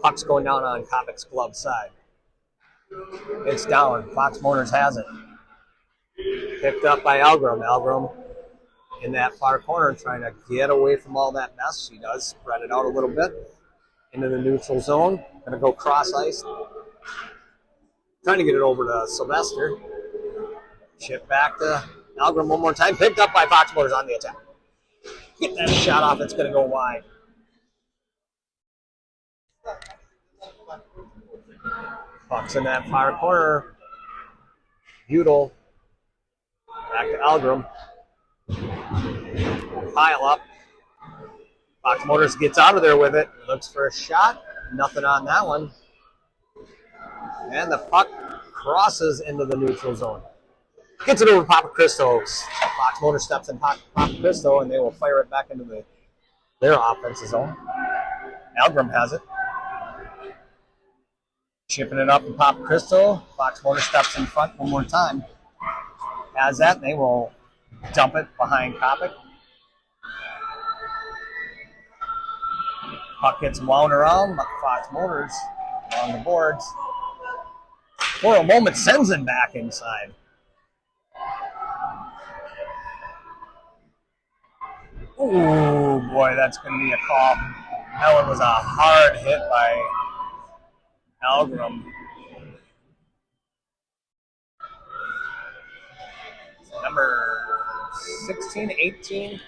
Puck's going down on Comic's glove side. It's down. Fox Motors has it. Picked up by Algram. Algram in that far corner trying to get away from all that mess. She does spread it out a little bit into the neutral zone. Going to go cross ice. Trying to get it over to Sylvester. Chip back to Algram one more time. Picked up by Fox Motors on the attack. Get that shot off. It's going to go wide. Puck's in that far corner. Butel. Back to Algram. Pile up. Fox Motors gets out of there with it. Looks for a shot. Nothing on that one. And the puck crosses into the neutral zone. Gets it over Papa Cristo. Fox Motors steps in Papa Cristo, and they will fire it back into their offensive zone. Algram has it. Chipping it up to Papa Cristo. Fox Motors steps in front one more time. Has that, and they will dump it behind Kopic. Puck gets wound around, but Fox Motors on the boards. For a moment, sends it back inside. Oh boy, that's going to be a call. That one was a hard hit by Algram. Number 16, 18.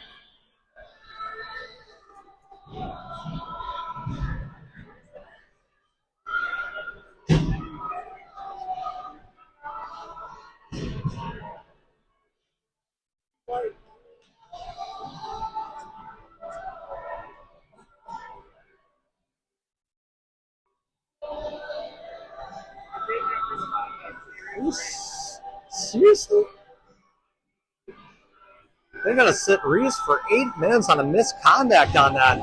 Seriously? They're going to sit Reese for 8 minutes on a misconduct on that.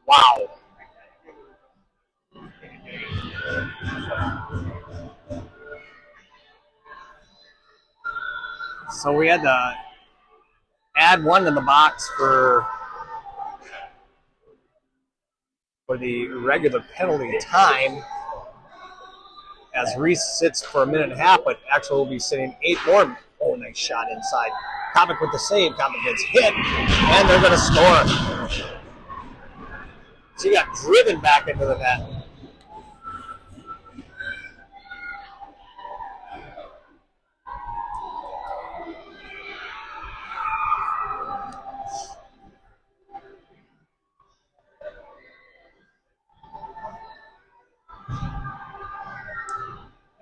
Wow. So we had to add one to the box for the regular penalty time as Reese sits for a minute and a half, but actually will be sitting 8 more. Oh, nice shot inside. Kopic with the save. Kopic gets hit, and they're going to score. So he got driven back into the net.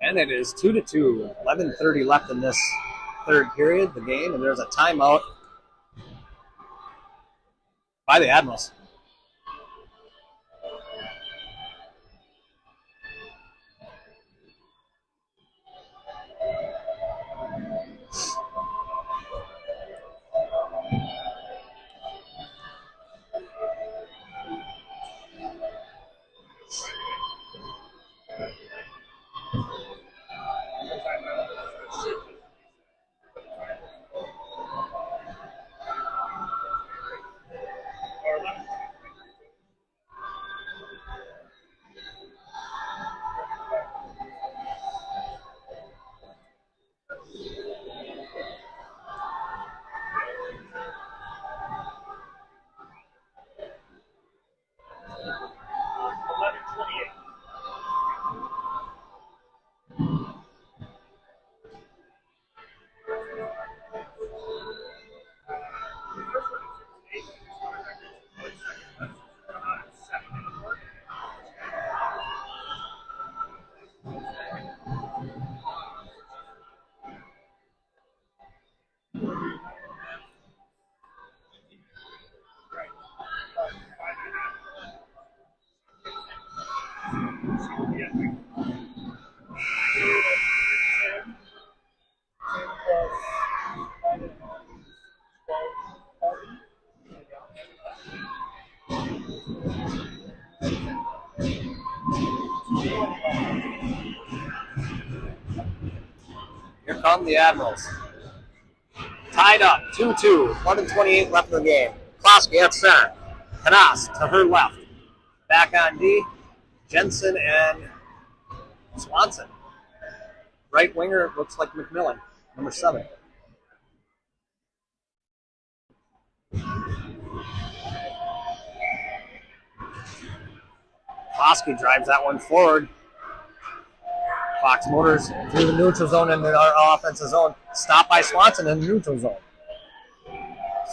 And it is 2-2. 11:30 left in this third period, the game, and there's a timeout by the Admirals. Here come the Admirals. Tied up, 2-2, 1:28 left in the game. Klosky at center. Canas to her left. Back on D, Jensen and Swanson. Right winger looks like McMillan, number 7. Klosky drives that one forward. Fox Motors through the neutral zone and our offensive zone. Stopped by Swanson in the neutral zone.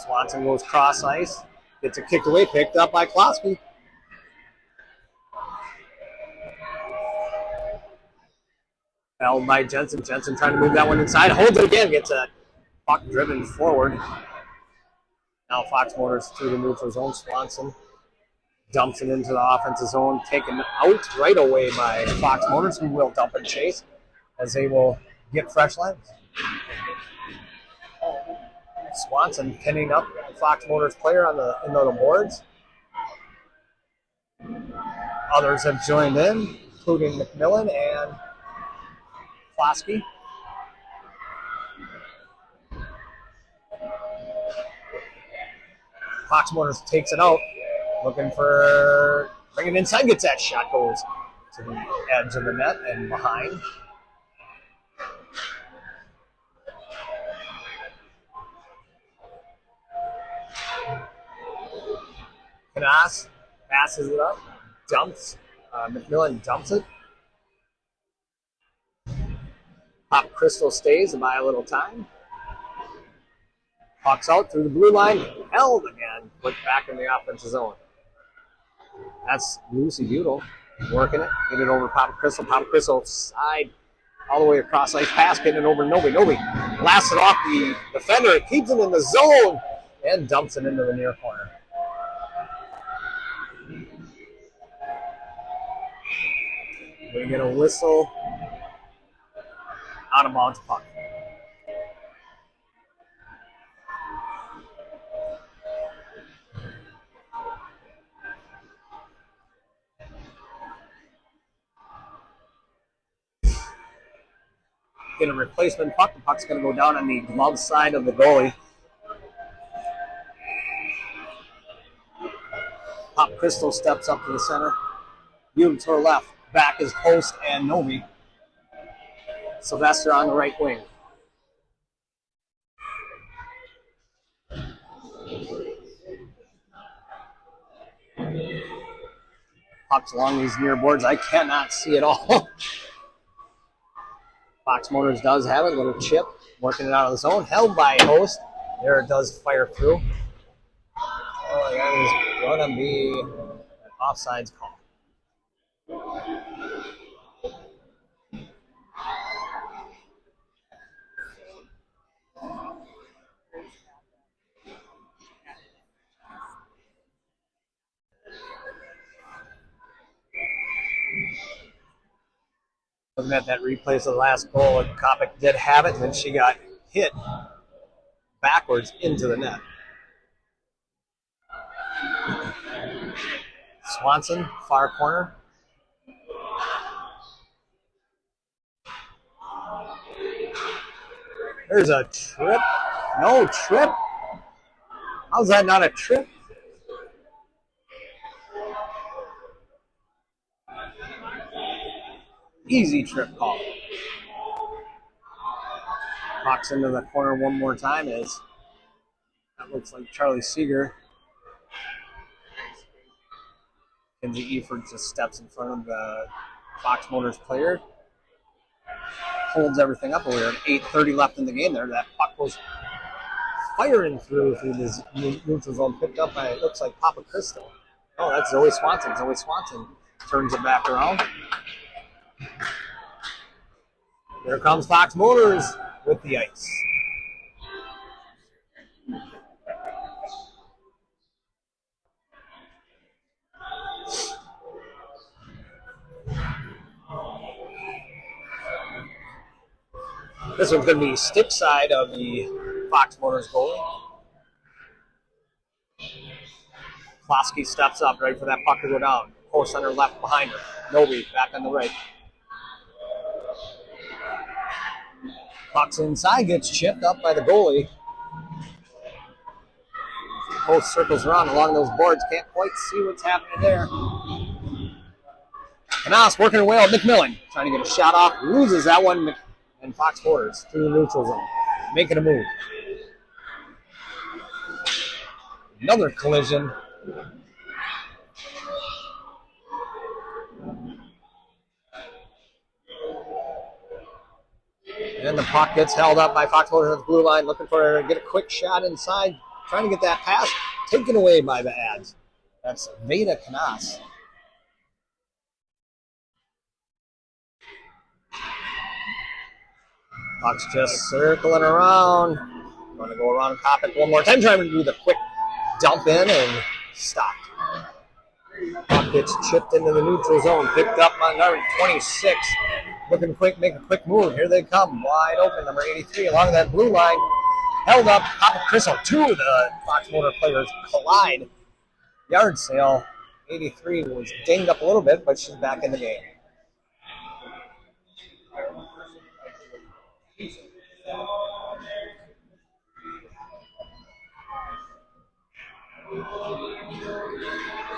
Swanson goes cross ice. Gets it kicked away, picked up by Klosky. Held by Jensen. Jensen trying to move that one inside. Holds it again. Gets a puck driven forward. Now Fox Motors through the neutral zone. Swanson dumps it into the offensive zone. Taken out right away by Fox Motors, who will dump and chase as they will get fresh lines. Swanson pinning up the Fox Motors player on the boards. Others have joined in, including McMillan and Klosky. Fox Motors takes it out, looking for bringing it inside, gets that shot, goes to the edge of the net and behind. Canas passes it up, dumps. McMillan dumps it. Pop Crystal stays to buy a little time. Puck's out through the blue line, held again, put back in the offensive zone. That's Lucy Butel working it, get it over Papa Crystal. Papa Crystal side all the way across ice, pass getting it over Novi. Novi blasts it off the defender, keeps it in the zone, and dumps it into the near corner. We get a whistle, out of bounds puck. Get a replacement puck. The puck's going to go down on the glove side of the goalie. Pop Crystal steps up to the center. Butel to her left. Back is Host and Novi. Sylvester on the right wing. Puck's along these near boards. I cannot see it all. Fox Motors does have it. A little chip. Working it out of the zone. Held by Host. There it does fire through. Oh, that is going to be an offsides call. Looking at that replay of the last goal, Kopic did have it, and then she got hit backwards into the net. Swanson, far corner. There's a trip. No trip. How's that not a trip? Easy trip call. Knocks into the corner one more time as that looks like Charlie Seeger. Kenzie Eford just steps in front of the Fox Motors player. Holds everything up. We're at 8:30 left in the game there. That puck was firing through this neutral zone, picked up by, it looks like Papa Crystal. Oh, that's Zoe Swanson. Zoe Swanson turns it back around. Here comes Fox Motors with the ice. This one's going to be stick side of the Fox Motors goalie. Klosky steps up, ready for that puck to go down. Post on her left behind her. Noby back on the right. Puck's inside, gets chipped up by the goalie. Post circles around along those boards. Can't quite see what's happening there. Canas working her way out. McMillan trying to get a shot off. Loses that one. And Fox Motors through the neutral zone. Making a move. Another collision. And the puck gets held up by Fox Motors at the blue line, looking for her to get a quick shot inside, trying to get that pass taken away by the Ads. That's Veda Canas. Puck's just circling around. Going to go around Kopic one more time, trying to do the quick dump in and stopped. Puck gets chipped into the neutral zone, picked up by number 26. Looking quick, make a quick move. Here they come, wide open, number 83 along that blue line. Held up, Kopic Crystal. Two of the Fox Motor players collide. Yard sale. 83 was dinged up a little bit, but she's back in the game.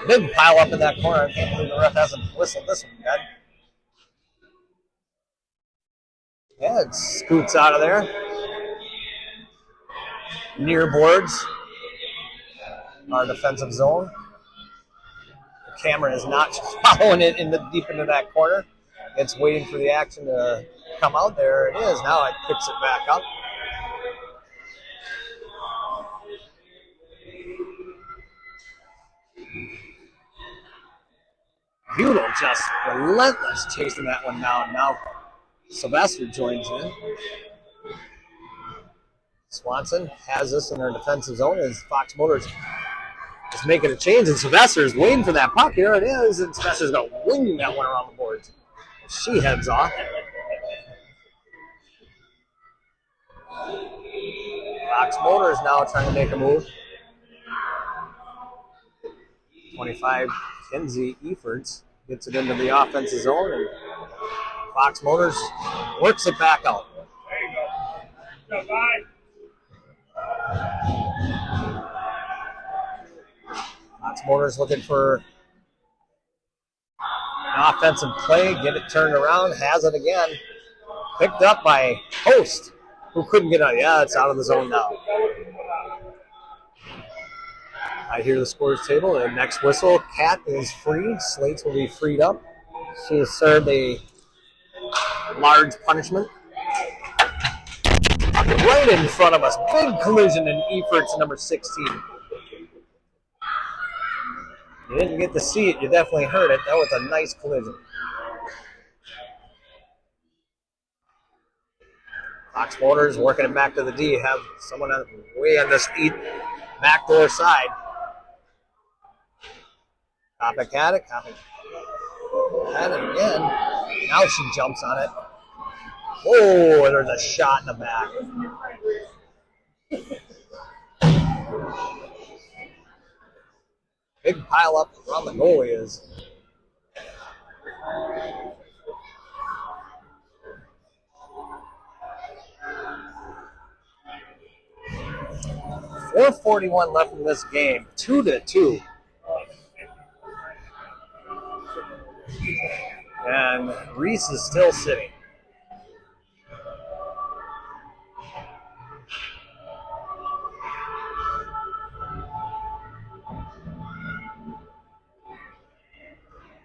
Big pile up in that corner. I can't believe the ref hasn't whistled this one yet. Yeah, it scoots out of there. Near boards. Our defensive zone. The camera is not following it deep into that corner. It's waiting for the action to come out. There it is. Now it picks it back up. Buell just relentless chasing that one down. Now Sylvester joins in. Swanson has this in her defensive zone as Fox Motors is making a change, and Sylvester is waiting for that puck. Here it is, and Sylvester's going to wing that one around the boards. She heads off. Fox Motors now trying to make a move. 25, Kenzie Efforts gets it into the offensive zone, and Fox Motors works it back out. There you go. Go, bye. Fox Motors looking for an offensive play, get it turned around, has it again. Picked up by Post, who couldn't get out. Yeah, it's out of the zone now. I hear the scores table, and next whistle, Cat is free. Slates will be freed up. She has served a large punishment. Right in front of us. Big collision in Efforts, number 16. You didn't get to see it, you definitely heard it. That was a nice collision. Fox Motors working it back to the D. Have someone way on this backdoor side. Kopic had it. Kopic had it again. Now she jumps on it. Oh, there's a shot in the back. Big pile up around the goalie is. .441 left in this game. 2-2. And Reese is still sitting.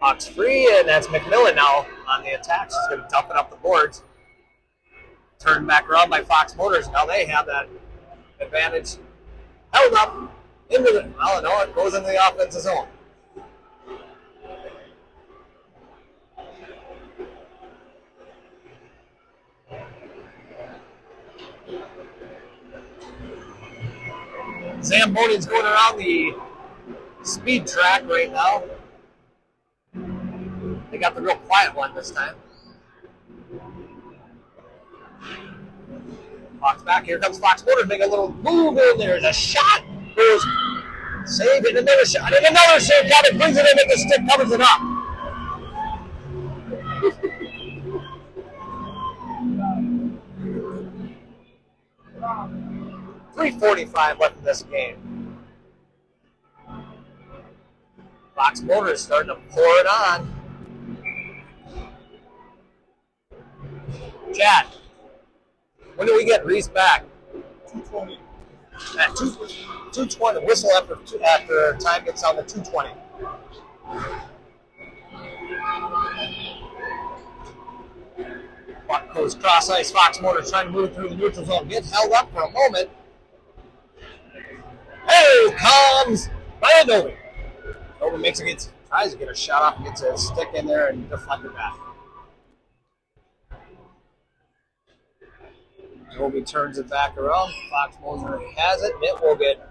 Puck's free, and that's McMillan now on the attack. She's going to dump it up the boards. Turned back around by Fox Motors. Now they have that advantage. Held up into the. Well, no, it goes into the offensive zone. Zamboni's going around the speed track right now. They got the real quiet one this time. Fox back. Here comes Fox Motors. Make a little move in there. There's a shot. Goes save and another shot. And another save. Got it. Brings it in and the stick covers it up. .345 left in this game. Fox Motors starting to pour it on. Chad, when do we get Reese back? 220. At 2:20. Whistle after time gets down to 2:20. Goes cross ice. Fox Motors trying to move through the neutral zone. Gets held up for a moment. Here comes Ryan Novi. Novi tries to get a shot off and gets a stick in there and deflect it back. Novi turns it back around. Fox Motors has it. It will get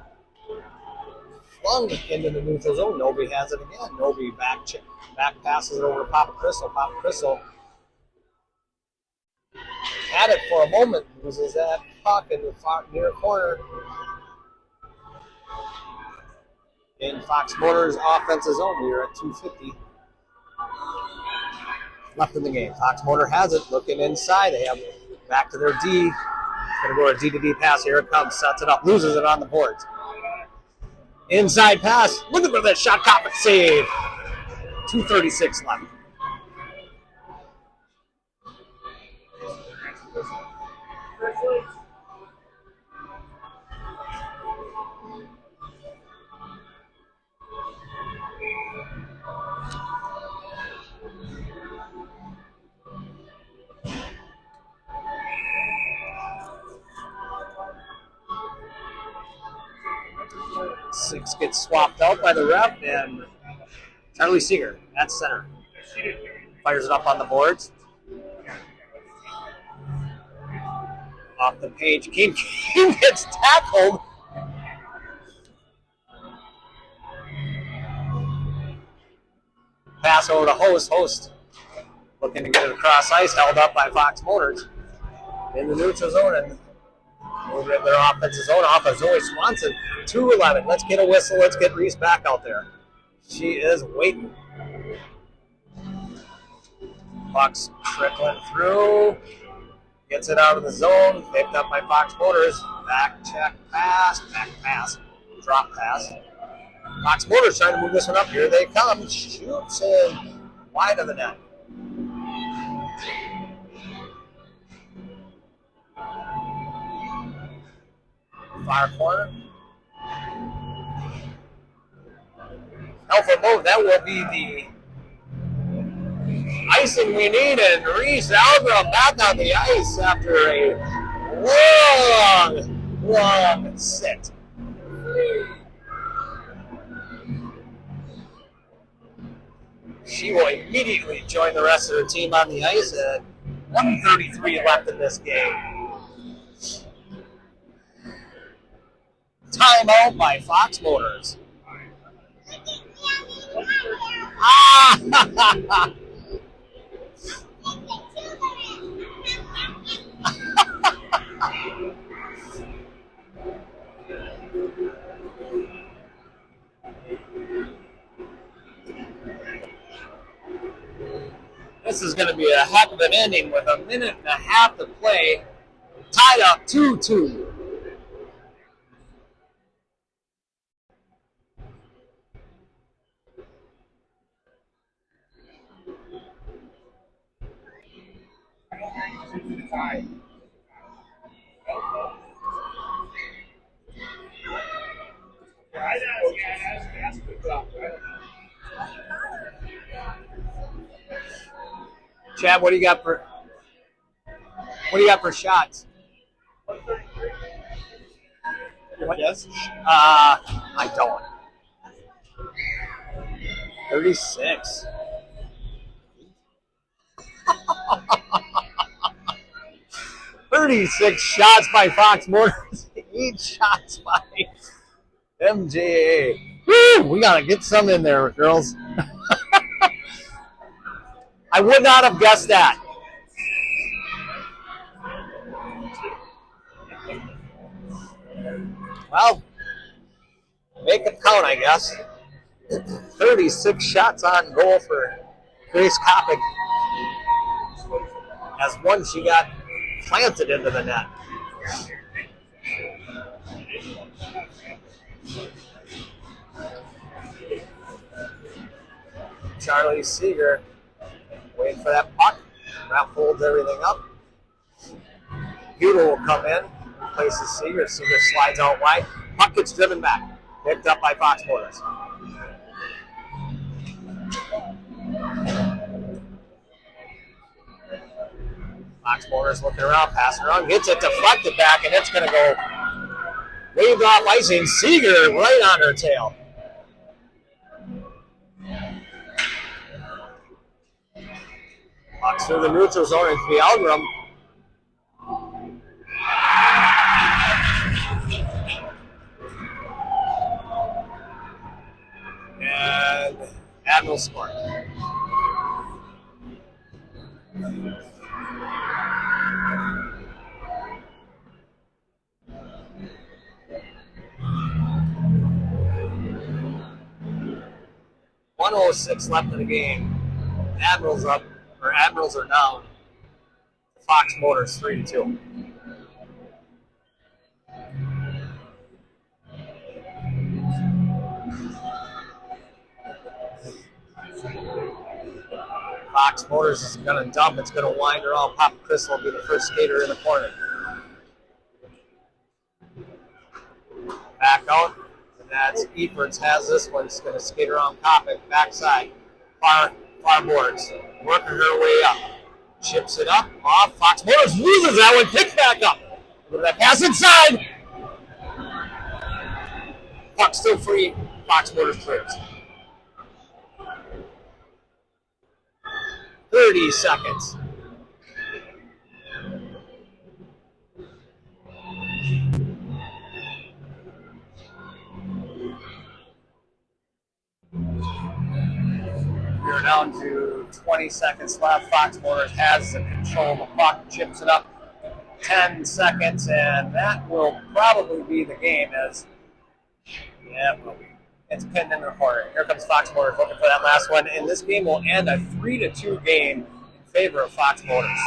flung into the neutral zone. Novi has it again. Novi back passes it over to Papa Crystal. Papa Crystal had it for a moment. Loses that puck in the near corner. In Fox Motors offensive zone, we are at 2:50 left in the game. Fox Motor has it, looking inside. They have back to their D. Going to go a D to D pass. Here it comes. Sets it up. Loses it on the boards. Inside pass. Looking for that shot. Cop it. Save. 2:36 left. Six gets swapped out by the ref, and Charlie Seeger at center. Fires it up on the boards. Off the page. King gets tackled. Pass over to Host. Host looking to get it across ice, held up by Fox Motors in the neutral zone, and over in their offensive zone off of Zoe Swanson. 2:11. Let's get a whistle. Let's get Reese back out there. She is waiting. Fox trickling through. Gets it out of the zone. Picked up by Fox Motors. Back check pass. Back pass. Drop pass. Fox Motors trying to move this one up. Here they come. Shoots in wide of the net. Far corner. Alpha move. That will be the icing we need. And Reese Algra back on the ice after a long sit. She will immediately join the rest of her team on the ice at 1:33 left in this game. Timeout by Fox Motors. This is going to be a heck of an ending with a minute and a half to play. Tied up 2-2. Chad, what do you got for shots? Yes. I don't. 36. .36 shots by Fox Motors. 8 shots by MJA. Woo, we gotta get some in there, girls. I would not have guessed that. Well, make it count, I guess. 36 shots on goal for Grace Kopic. As one, she got planted into the net. Charlie Seeger waiting for that puck. Ralph holds everything up. Hudel will come in, replaces Seeger. Seeger slides out wide. Puck gets driven back. Picked up by Fox Motors. Fox Motors looking around, passing around, gets it deflected back, and it's going to go waved off icing. Seeger right on her tail. Puck's through the neutral zone into the Algram. And Admirals score. .106 left in the game. Admirals up, or Admirals are down. Fox Motors 3-2. Fox Motors is going to dump. It's going to wind around. Papa Crystal will be the first skater in the corner. Back out. And that's Eferts has this one. It's going to skate around Kopic. Backside. Far boards. Working her way up. Chips it up. Off. Fox Motors loses that one. Picks back up. Look at that pass inside. Puck still free. Fox Motors clears. 30 seconds. We're down to 20 seconds left. Fox Motors has the control of the puck, chips it up. 10 seconds, and that will probably be the game as, it's pinned in the corner. Here comes Fox Motors looking for that last one, and this game will end a 3-2 game in favor of Fox Motors.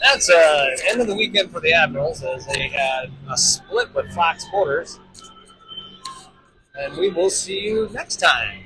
That's end of the weekend for the Admirals as they had a split with Fox Motors. And we will see you next time.